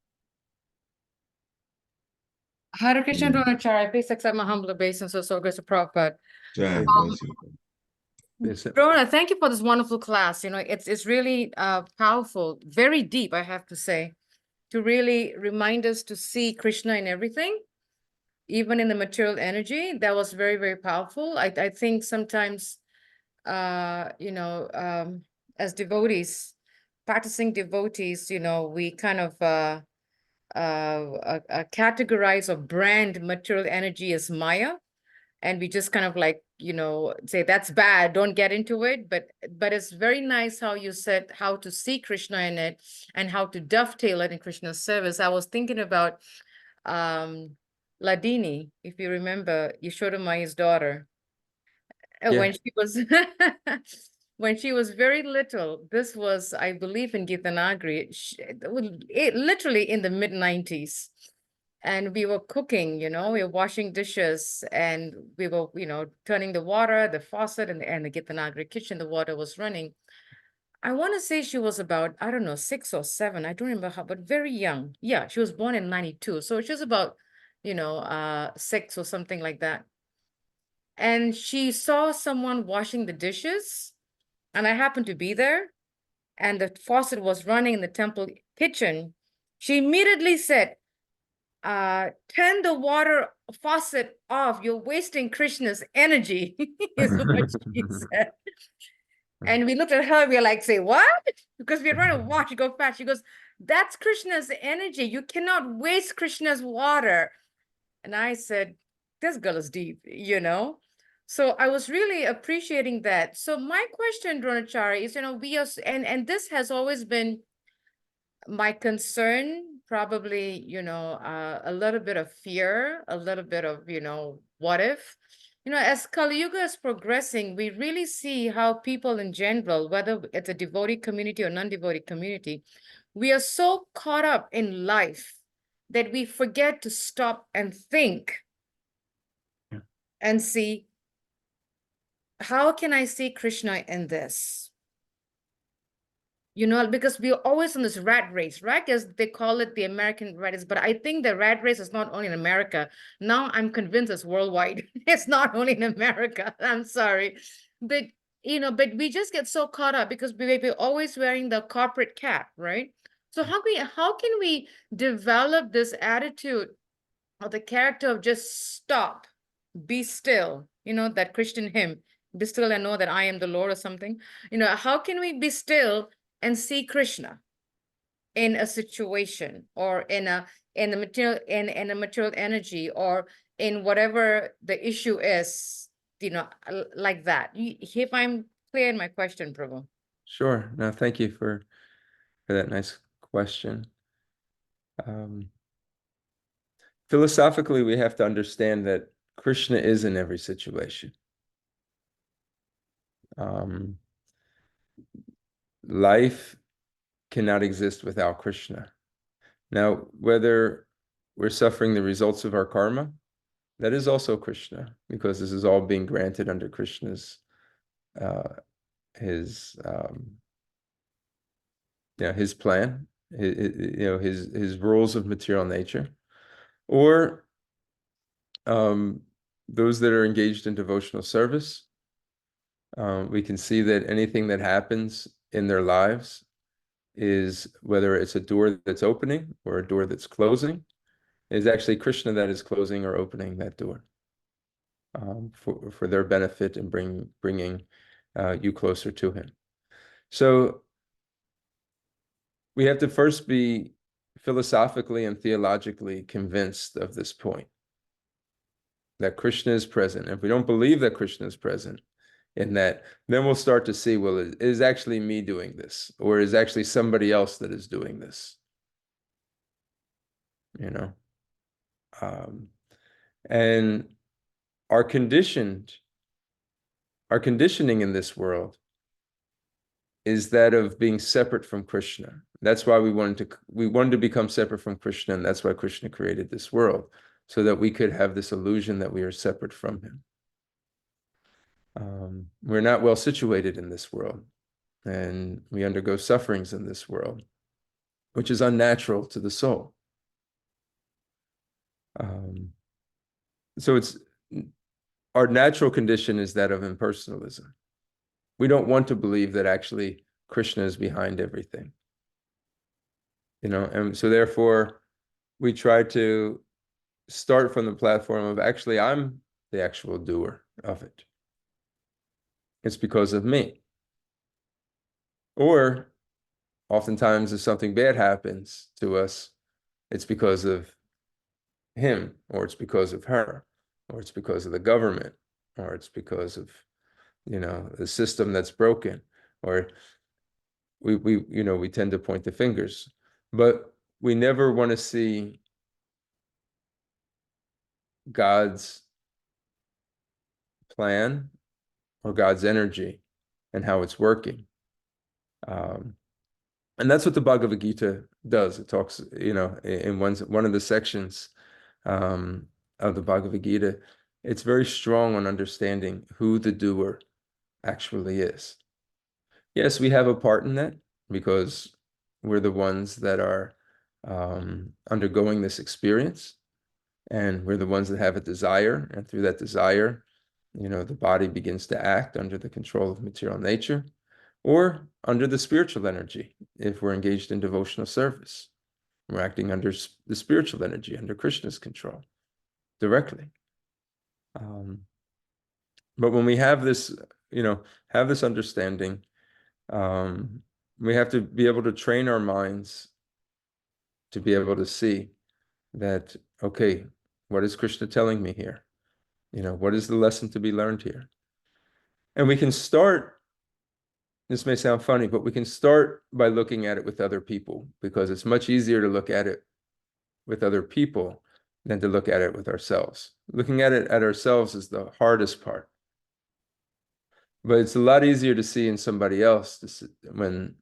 Hare Krishna, Yeah. Dronacharya, please accept my humble obeisance, so grace of Prabhupada. Try, Yes, Drona, thank you for this wonderful class. It's really powerful, very deep, I have to say, to really remind us to see Krishna in everything, even in the material energy. That was very, very powerful. I think sometimes, as devotees, practicing devotees, we kind of categorize or brand material energy as Maya. And we just kind of like, say that's bad, don't get into it. But it's very nice how you said how to see Krishna in it and how to dovetail it in Krishna's service. I was thinking about Ladini, if you remember, Yashodamayi's daughter. Yeah. When she was when she was very little, this was, I believe, in Gitanagri, literally in the mid-90s. And we were cooking, we were washing dishes, and we were, turning the water, the faucet, and the Gitanagri kitchen, the water was running. I want to say she was about, I don't know, 6 or 7. I don't remember how, but very young. Yeah, she was born in 92. So she was about, 6 or something like that. And she saw someone washing the dishes, and I happened to be there, and the faucet was running in the temple kitchen. She immediately said, turn the water faucet off. You're wasting Krishna's energy, is what she said. And we looked at her, we were like, say, what? Because we were trying to watch, go fast. She goes, that's Krishna's energy. You cannot waste Krishna's water. And I said, this girl is deep, So I was really appreciating that. So my question, Dronacharya, is, we are, and this has always been my concern, probably, a little bit of fear, a little bit of, what if? As Kali Yuga is progressing, we really see how people in general, whether it's a devotee community or non-devotee community, we are so caught up in life that we forget to stop and think and see, how can I see Krishna in this? Because we're always in this rat race, right? As they call it, the American rat race. But I think the rat race is not only in America. Now I'm convinced it's worldwide. It's not only in America. I'm sorry. But, but we just get so caught up because we're always wearing the corporate cap, right? So how can we develop this attitude or the character of just stop, be still, that Christian hymn, be still and know that I am the Lord or something. How can we be still and see Krishna? in a situation, or in a material, in a material energy, or in whatever the issue is, like that. If I'm clear in my question, Prabhu. Sure. No, thank you for that nice question. Philosophically, we have to understand that Krishna is in every situation. Life cannot exist without Krishna. Now, whether we're suffering the results of our karma, that is also Krishna, because this is all being granted under Krishna's his plan, his rules of material nature, or those that are engaged in devotional service. We can see that anything that happens in their lives is, whether it's a door that's opening or a door that's closing, is actually Krishna that is closing or opening that door for their benefit and bringing you closer to him. So we have to first be philosophically and theologically convinced of this point, that Krishna is present. If we don't believe that Krishna is present in that, then we'll start to see, well, is actually me doing this, or is actually somebody else that is doing this? And our conditioning in this world is that of being separate from Krishna. That's why we wanted to become separate from Krishna, and that's why Krishna created this world, so that we could have this illusion that we are separate from him. We're not well situated in this world, and we undergo sufferings in this world, which is unnatural to the soul. So our natural condition is that of impersonalism. We don't want to believe that actually Krishna is behind everything. And so therefore we try to start from the platform of, actually, I'm the actual doer of it. It's because of me. Or oftentimes if something bad happens to us, it's because of him, or it's because of her, or it's because of the government, or it's because of the system that's broken, or we tend to point the fingers, but we never want to see God's plan or God's energy and how it's working. And that's what the Bhagavad Gita does. It talks, in one of the sections of the Bhagavad Gita, it's very strong on understanding who the doer actually is. Yes, we have a part in that, because we're the ones that are undergoing this experience, and we're the ones that have a desire, and through that desire, the body begins to act under the control of material nature, or under the spiritual energy. If we're engaged in devotional service, we're acting under the spiritual energy, under Krishna's control, directly. But when we have this, understanding, we have to be able to train our minds to be able to see that, okay, what is Krishna telling me here? What is the lesson to be learned here? And we can start, this may sound funny, but we can start by looking at it with other people, because it's much easier to look at it with other people than to look at it with ourselves. Looking at it at ourselves is the hardest part. But it's a lot easier to see in somebody else when,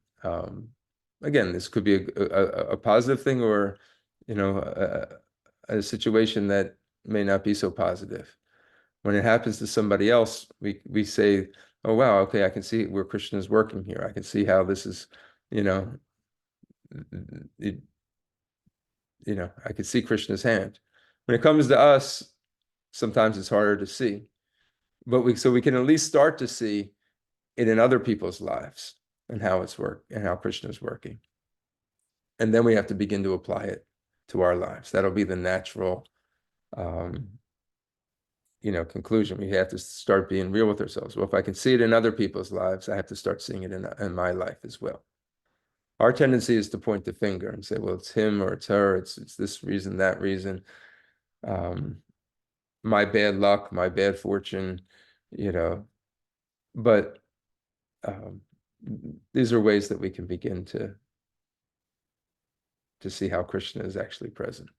again, this could be a positive thing, or, a situation that may not be so positive. When it happens to somebody else, we say, oh, wow, okay, I can see where Krishna is working here. I can see how this is, I could see Krishna's hand. When it comes to us, sometimes it's harder to see. But we can at least start to see it in other people's lives, and how it's and how Krishna is working. And then we have to begin to apply it to our lives. That'll be the natural, conclusion. We have to start being real with ourselves. Well, if I can see it in other people's lives, I have to start seeing it in my life as well. Our tendency is to point the finger and say, well, it's him or it's her, it's this reason, that reason. My bad luck, my bad fortune, but these are ways that we can begin to see how Krishna is actually present.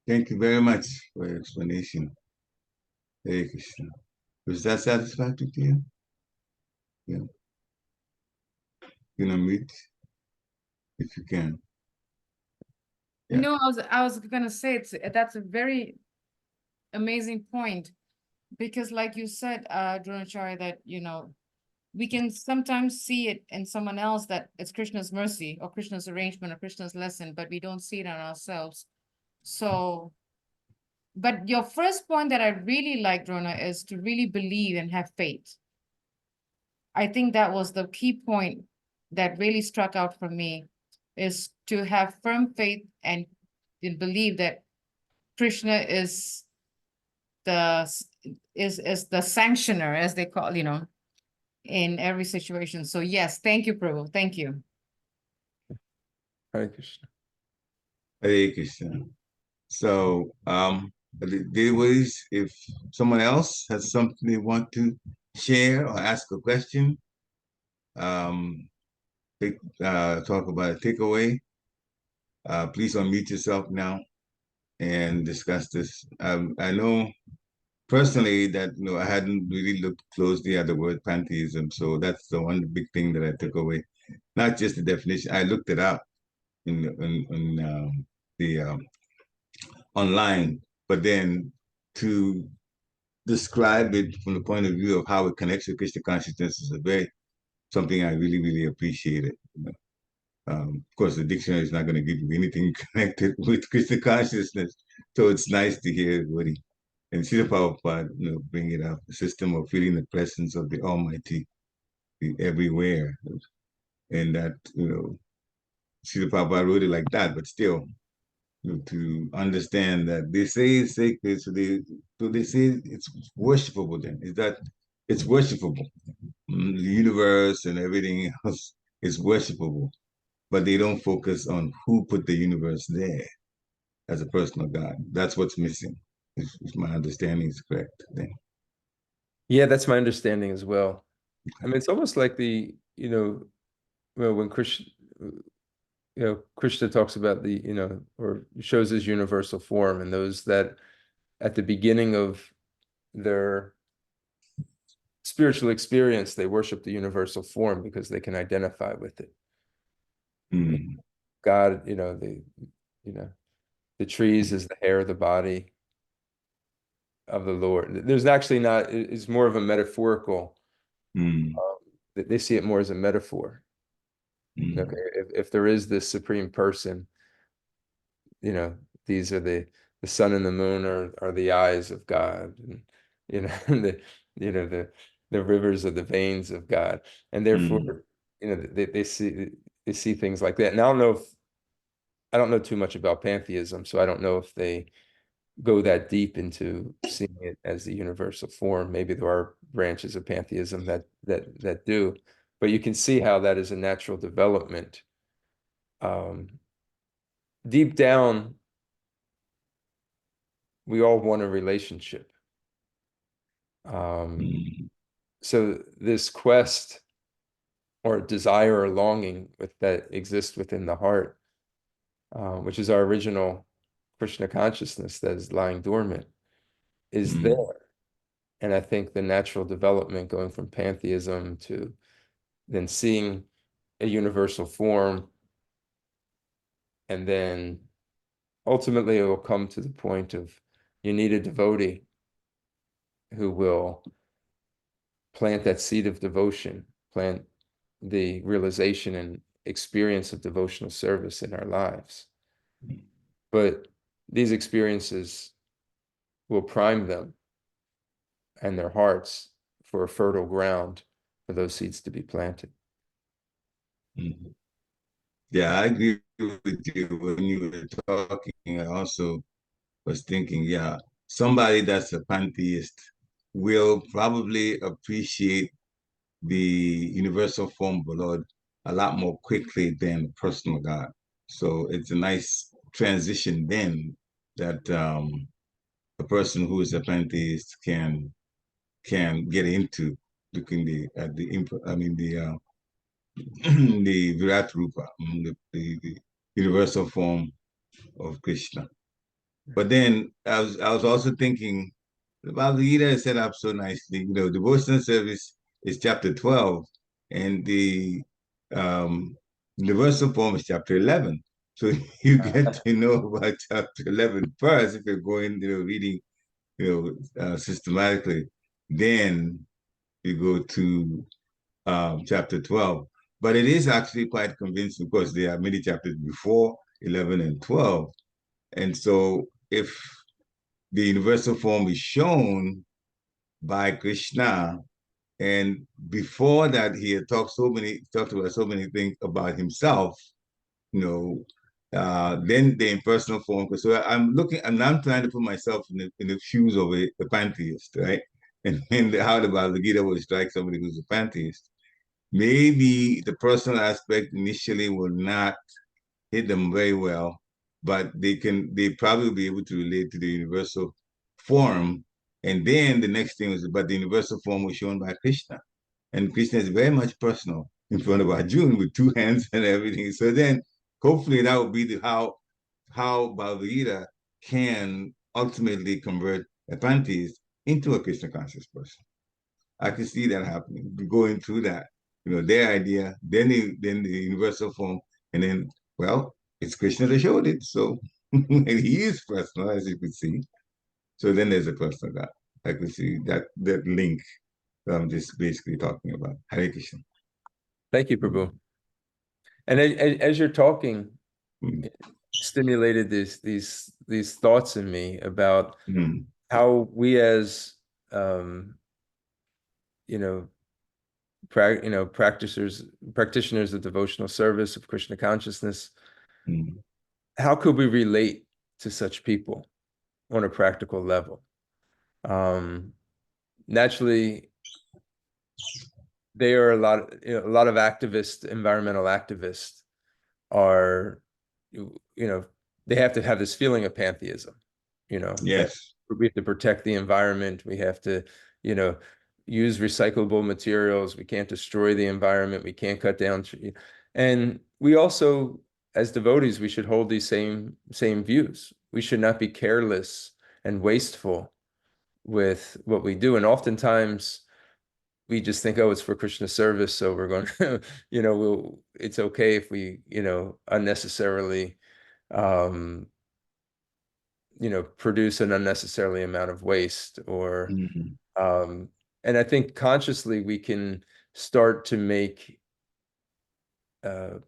Thank you very much for your explanation. Hare Krishna. Was that satisfactory to you? Yeah. You know, meet if you can. Yeah. No, I was gonna say that's a very amazing point, because like you said, Dronacharya, that we can sometimes see it in someone else that it's Krishna's mercy or Krishna's arrangement or Krishna's lesson, but we don't see it in ourselves. So, but your first point that I really like, Drona, is to really believe and have faith. I think that was the key point that really struck out for me, is to have firm faith and to believe that Krishna is the sanctioner, as they call, in every situation. So yes, thank you, Prabhu. Thank you. Hare Krishna. Hare Krishna. So, if someone else has something they want to share or ask a question, talk about a takeaway, please unmute yourself now and discuss this. I know personally that I hadn't really looked closely at the word pantheism, so that's the one big thing that I took away. Not just the definition, I looked it up in the online, but then to describe it from the point of view of how it connects with Krishna consciousness is something I really, really appreciated. Of course, the dictionary is not going to give you anything connected with Krishna consciousness, so it's nice to hear everybody. And Srila Prabhupada, bring it up, the system of feeling the presence of the Almighty everywhere. And that, Srila Prabhupada wrote it like that, but still, to understand that they say it's sacred, so they say it's worshipable then. Is that it's worshipable. The universe and everything else is worshipable, but they don't focus on who put the universe there as a personal God. That's what's missing, if my understanding is correct. Then. Yeah, that's my understanding as well. I mean, it's almost like when Krishna, Krishna talks about or shows his universal form, and those that at the beginning of their spiritual experience, they worship the universal form because they can identify with it. Mm. God, the trees is the hair of the body of the Lord. There's actually not, it's more of a metaphorical. They see it more as a metaphor. Okay, if there is this supreme person, these are the sun and the moon are the eyes of God, and the rivers are the veins of God, and therefore they see things like that. And I don't know too much about pantheism, so I don't know if they go that deep into seeing it as the universal form. Maybe there are branches of pantheism that do, but you can see how that is a natural development. Deep down, we all want a relationship. So this quest or desire or longing that exists within the heart, which is our original Krishna consciousness that is lying dormant, is there. And I think the natural development going from pantheism to then seeing a universal form, and then ultimately it will come to the point of you need a devotee who will plant that seed of devotion, plant the realization and experience of devotional service in our lives. But these experiences will prime them and their hearts for a fertile ground for those seeds to be planted. Yeah, I agree with you. When you were talking, I also was thinking, somebody that's a pantheist will probably appreciate the universal form of the Lord a lot more quickly than the personal God. So it's a nice transition then that a person who is a pantheist can get into looking the Virat Rupa, the universal form of Krishna. But then I was also thinking the Bhagavad Gita is set up so nicely. You know, devotional service is chapter 12, and the universal form is chapter 11. So you get to know about chapter 11 first if you're going, reading, systematically. Then you go to chapter 12. But it is actually quite convincing because there are many chapters before 11 and 12. And so if the universal form is shown by Krishna, and before that he had talked about so many things about himself, then the impersonal form. So I'm trying to put myself in the shoes of a pantheist, right? And how the Bhagavad Gita would strike somebody who's a pantheist. Maybe the personal aspect initially will not hit them very well, but they probably be able to relate to the universal form. And then the next thing was about the universal form was shown by Krishna. And Krishna is very much personal in front of Arjuna with two hands and everything. So then hopefully that would be how Bhagavad Gita can ultimately convert a pantheist into a Krishna conscious person. I can see that happening, going through that, their idea, then the universal form, and then, well, it's Krishna that showed it, so and he is personal, as you could see. So then there's a personal God. I could see that link that I'm just basically talking about. Hare Krishna. Thank you, Prabhu. And as you're talking, stimulated these thoughts in me about how we as practitioners of devotional service, of Krishna consciousness, how could we relate to such people on a practical level? Naturally, they are a lot of activists, environmental activists are, they have to have this feeling of pantheism, Yes. we have to protect the environment. We have to, use recyclable materials. We can't destroy the environment. We can't cut down trees. And we also, as devotees, we should hold these same views. We should not be careless and wasteful with what we do. And oftentimes we just think, oh, it's for Krishna service, so we're going to, it's okay if we, unnecessarily, produce an unnecessarily amount of waste or, and I think consciously we can start to make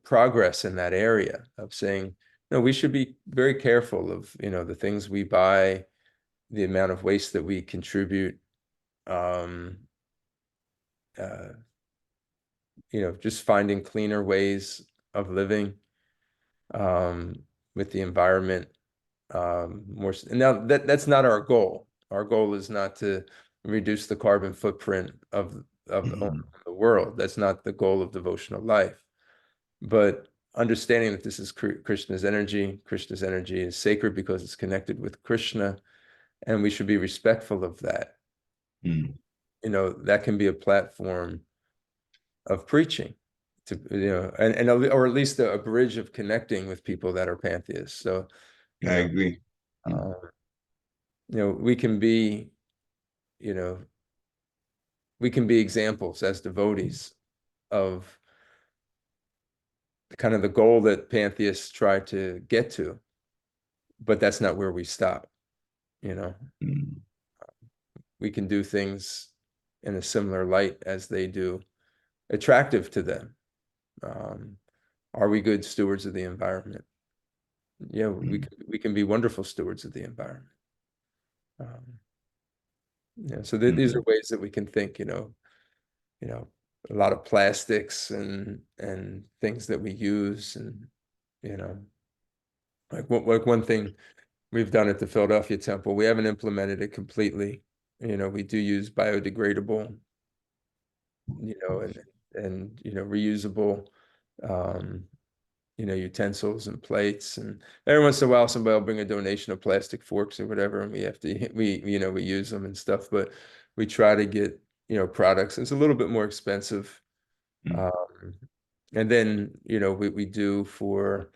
progress in that area of saying, no, we should be very careful of, the things we buy, the amount of waste that we contribute, just finding cleaner ways of living with the environment. Now that's not our goal. Our goal is not to reduce the carbon footprint of the world. That's not the goal of devotional life. But understanding that this is Krishna's energy is sacred because it's connected with Krishna, and we should be respectful of that. That can be a platform of preaching to, or at least a bridge of connecting with people that are pantheists. So I agree. We can be, we can be examples as devotees of kind of the goal that pantheists try to get to, but that's not where we stop. We can do things in a similar light as they do, attractive to them. Are we good stewards of the environment? We can be wonderful stewards of the environment. So these are ways that we can think, a lot of plastics and things that we use, and like one thing we've done at the Philadelphia Temple, we haven't implemented it completely, we do use biodegradable, and reusable, utensils and plates. And every once in a while, somebody will bring a donation of plastic forks or whatever, and we have to, we use them and stuff, but we try to get, products. It's a little bit more expensive. And then, we do for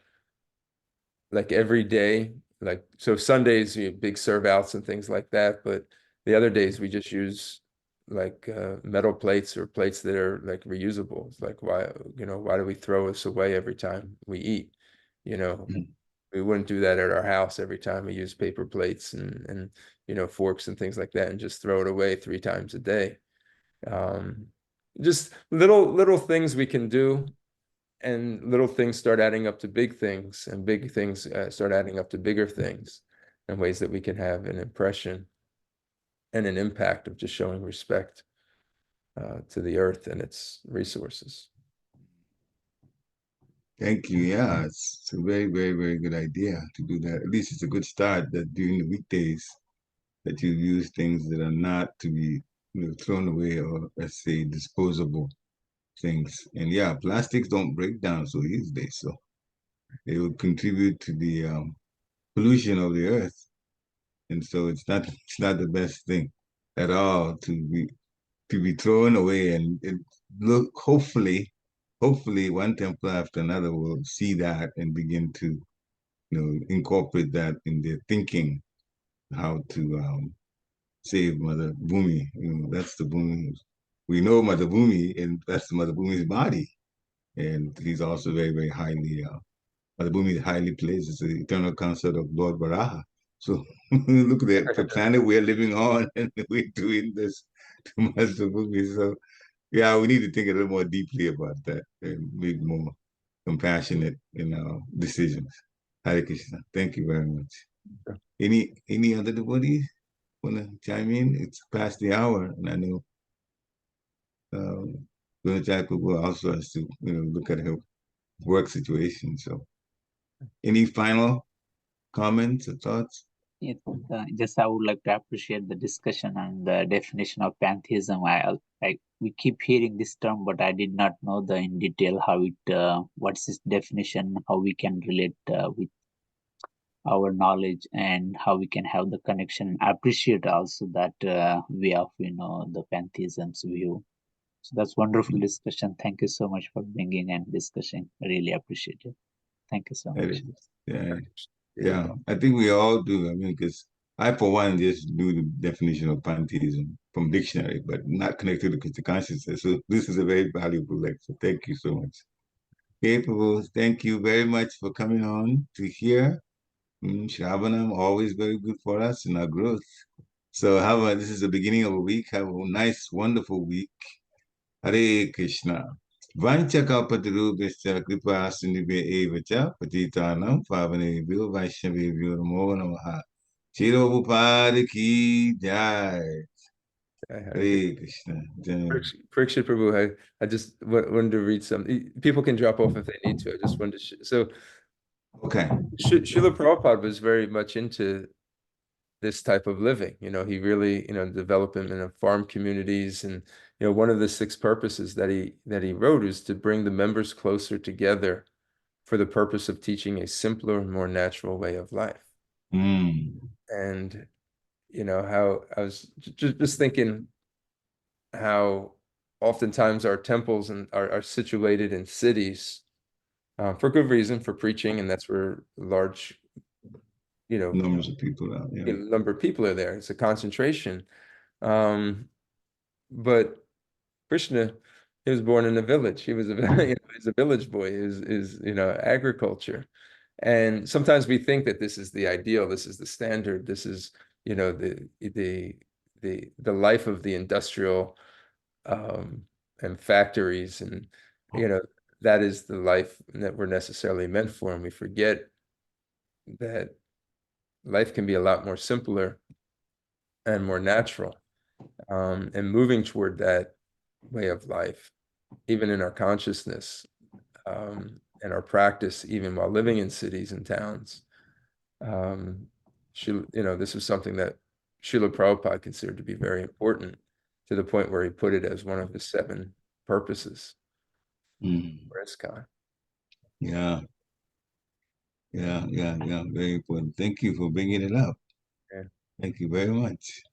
like every day, like, so Sundays, big serve outs and things like that, but the other days we just use like metal plates or plates that are like reusable. It's like, why do we throw this away every time we eat? We wouldn't do that at our house every time we use paper plates and forks and things like that and just throw it away 3 times a day. Just little things we can do, and little things start adding up to big things, and big things start adding up to bigger things, and ways that we can have an impression and an impact of just showing respect to the earth and its resources. Thank you. Yeah, it's a very, very, very good idea to do that. At least it's a good start that during the weekdays that you use things that are not to be thrown away, or let's say disposable things. And yeah, plastics don't break down so easily, so they will contribute to the pollution of the earth. And so it's not the best thing at all to be thrown away. And look, hopefully one temple after another will see that and begin to incorporate that in their thinking, how to save Mother Bhumi. That's the Bhumi. We know Mother Bhumi, and that's the Mother Bhumi's body. And he's also very, very highly, Mother Bhumi is highly placed. It's the eternal consort of Lord Varaha. So look at the planet we're living on, and we're doing this to Mother Bhumi. So yeah, we need to think a little more deeply about that and be more compassionate in our decisions. Hare Krishna. Thank you very much. Any other devotees want to chime in? It's past the hour, and I know Dronacharya Prabhu also has to look at her work situation. So any final comments or thoughts? Yes, just I would like to appreciate the discussion and the definition of pantheism. We keep hearing this term, but I did not know in detail how what's its definition, how we can relate with our knowledge, and how we can have the connection. I appreciate also that way of the pantheism's view. So that's wonderful discussion. Thank you so much for bringing and discussing. I really appreciate it. Thank you so much. Yeah, I think we all do. I mean, because I, for one, just knew the definition of pantheism from dictionary, but not connected to Krishna consciousness. So this is a very valuable lecture. Thank you so much. Okay, Prabhu, thank you very much for coming on to hear. Shravanam, always very good for us in our growth. So this is the beginning of a week. Have a nice, wonderful week. Hare Krishna. Vanchakalpatarubhascha kripa sindhubhya eva cha patitanam pavanebhyo vaishnavebhyo namo namaha. Chirobhupada ki jai. Hare Krishna. Parikshit Prabhu, I just wanted to read some. People can drop off if they need to. I just wanted to. So, okay. Srila Prabhupada was very much into this type of living. He really, developing in farm communities, and one of the 6 purposes that he wrote is to bring the members closer together for the purpose of teaching a simpler and more natural way of life. And how I was just thinking how oftentimes our temples are situated in cities for good reason, for preaching, and that's where large numbers of people are. Yeah. Number of people are there. It's a concentration. But Krishna, he was born in a village. He was he's a village boy. Is agriculture, and sometimes we think that this is the ideal. This is the standard. This is the life of the industrial and factories, and that is the life that we're necessarily meant for, and we forget that life can be a lot more simpler and more natural, and moving toward that way of life, even in our consciousness and our practice, even while living in cities and towns. This is something that Srila Prabhupada considered to be very important, to the point where he put it as one of the 7 purposes for ISKCON. Yeah. Very important. Thank you for bringing it up. Yeah. Thank you very much.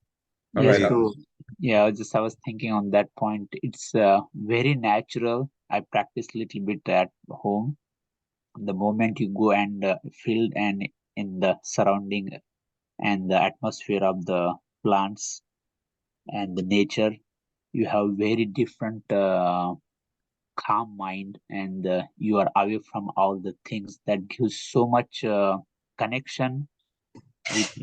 All Yes, right. so yeah, I was thinking on that point. It's very natural. I practice little bit at home. The moment you go and field and in the surrounding and the atmosphere of the plants and the nature, you have very different calm mind, and you are away from all the things that gives so much connection with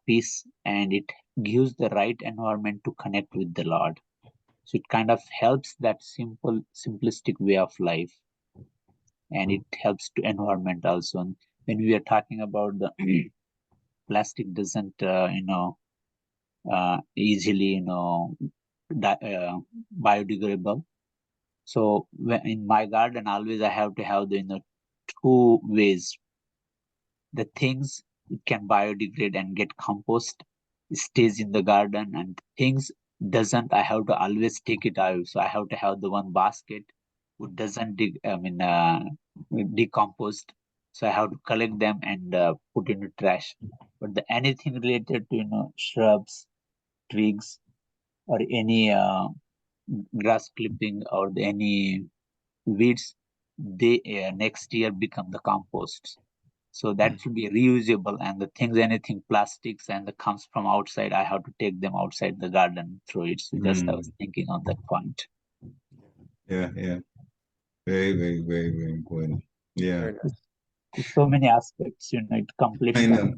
peace, and it gives the right environment to connect with the Lord. So it kind of helps that simplistic way of life, and it helps to environment also. And when we are talking about the plastic doesn't easily biodegradable. So in my garden, always I have to have the 2 ways. The things it can biodegrade and get compost, it stays in the garden, and things doesn't, I have to always take it out. So I have to have the one basket who doesn't decomposed. So I have to collect them and put in the trash. But anything related to shrubs, twigs, or any grass clipping or any weeds, they next year become the compost. So that should be reusable, and the things, anything plastics and that comes from outside, I have to take them outside the garden through it. So just I was thinking on that point. Yeah. Very, very, very, very important. Yeah. Very nice. There's so many aspects, it completes I know.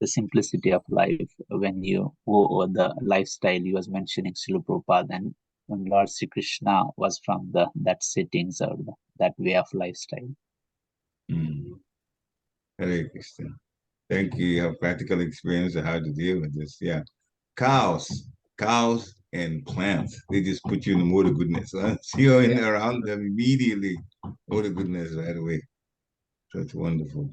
the simplicity of life when you go over the lifestyle. You was mentioning Srila Prabhupada, and when Lord Sri Krishna was from that settings or that way of lifestyle. Hare Krishna. Thank you. You have practical experience of how to deal with this. Yeah. Cows and plants, they just put you in the mood of goodness. See you in around them immediately, mood of goodness right away. So it's wonderful.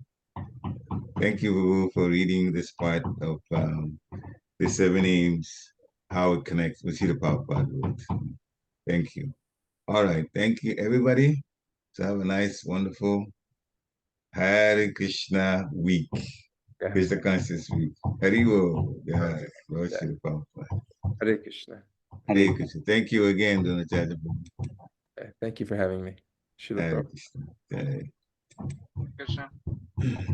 Thank you for reading this part of the 7 names, how it connects with Srila Prabhupada. Thank you. All right. Thank you, everybody. So have a nice, wonderful Hare Krishna week. Yeah. Krishna Conscious week. Haribo. Yeah. Lord Srila Prabhupada. Hare Krishna. Hare Krishna. Thank you again, Dronacharya. Thank you for having me. Srila Hare Prabhupada. Krishna. Hare Krishna.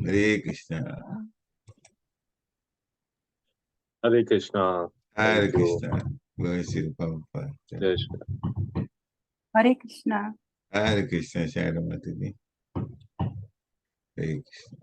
Hare Krishna. Hare Krishna. Hare Thank you. Krishna. Lord Srila Prabhupada. Jai Shri. Hare Krishna. Hare Krishna. Sharamati. Hare Krishna.